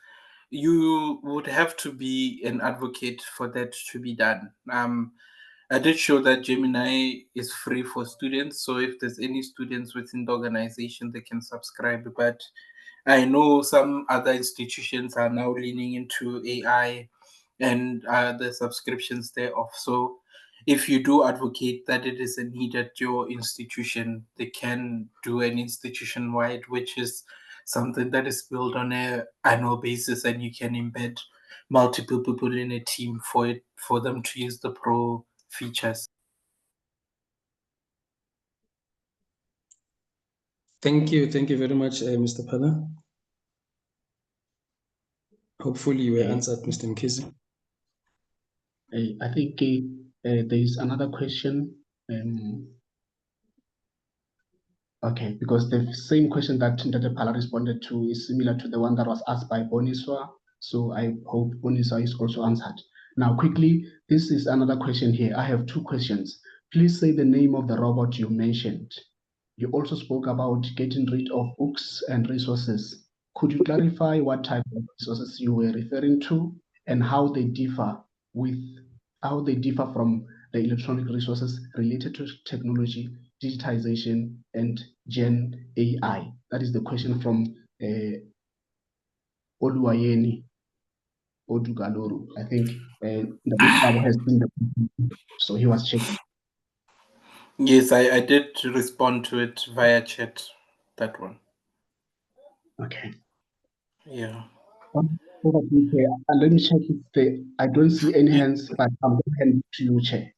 you would have to be an advocate for that to be done. I did show that Gemini is free for students, so if there's any students within the organization, they can subscribe. But I know some other institutions are now leaning into AI and the subscriptions thereof. So if you do advocate that it is a need at your institution, they can do an institution-wide, which is something that is built on an annual basis, and you can embed multiple people in a team for them to use the pro features. Thank you very much, Mr. Pala. Hopefully you were answered, Mr. Mkizi. I think there is another question. Okay, because the same question that Ndate Pala responded to is similar to the one that was asked by Boniswa. So I hope Boniswa is also answered. Now, quickly, this is another question here. I have 2 questions. Please say the name of the robot you mentioned. You also spoke about getting rid of books and resources. Could you clarify what type of resources you were referring to and how they differ from the electronic resources related to technology, digitization, and Gen AI? That is the question from Oluwayeni Odugaloru. I think the has been so he was checking. Yes, I did respond to it via chat, that one. Okay. Yeah. And let me check if I don't see any hands, but I'm going to hand it to you, Chair.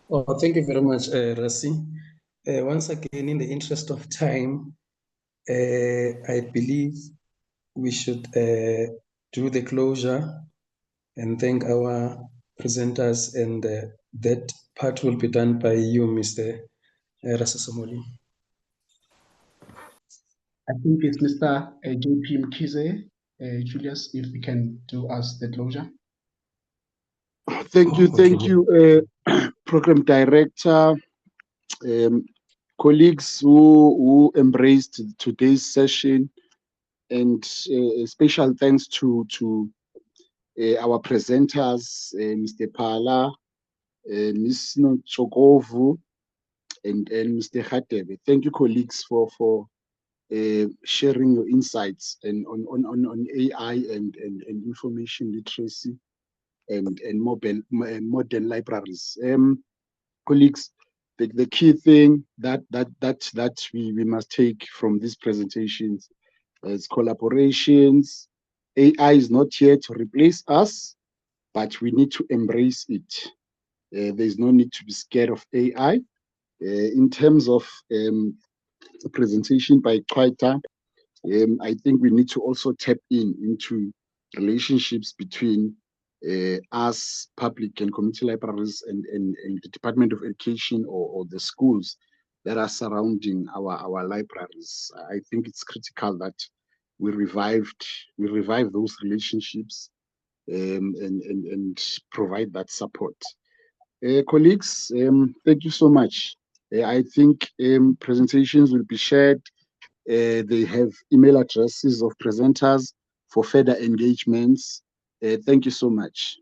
Oh, thank you very much, Rasi. Once again, in the interest of time, I believe we should do the closure and thank our presenters, and that part will be done by you, Mr. Rasasomoli. I think it's Mr. JP Mkize. Julius, if we can do us the closure. Thank you, Program Director, colleagues who embraced today's session, and special thanks to our presenters, Mr. Pala, Ms. Chokovu, and Mr. Khatebe. Thank you, colleagues, for sharing your insights and on AI and information literacy and modern libraries. Colleagues, the key thing that we must take from these presentations is collaborations. AI is not here to replace us, but we need to embrace it. There's no need to be scared of AI. In terms of the presentation by Kwaita, I think we need to also tap into relationships between us, public and community libraries, and the Department of Education or the schools that are surrounding our libraries. I think it's critical that we revive those relationships and provide that support. Colleagues, thank you so much. I think presentations will be shared. They have email addresses of presenters for further engagements. Thank you so much.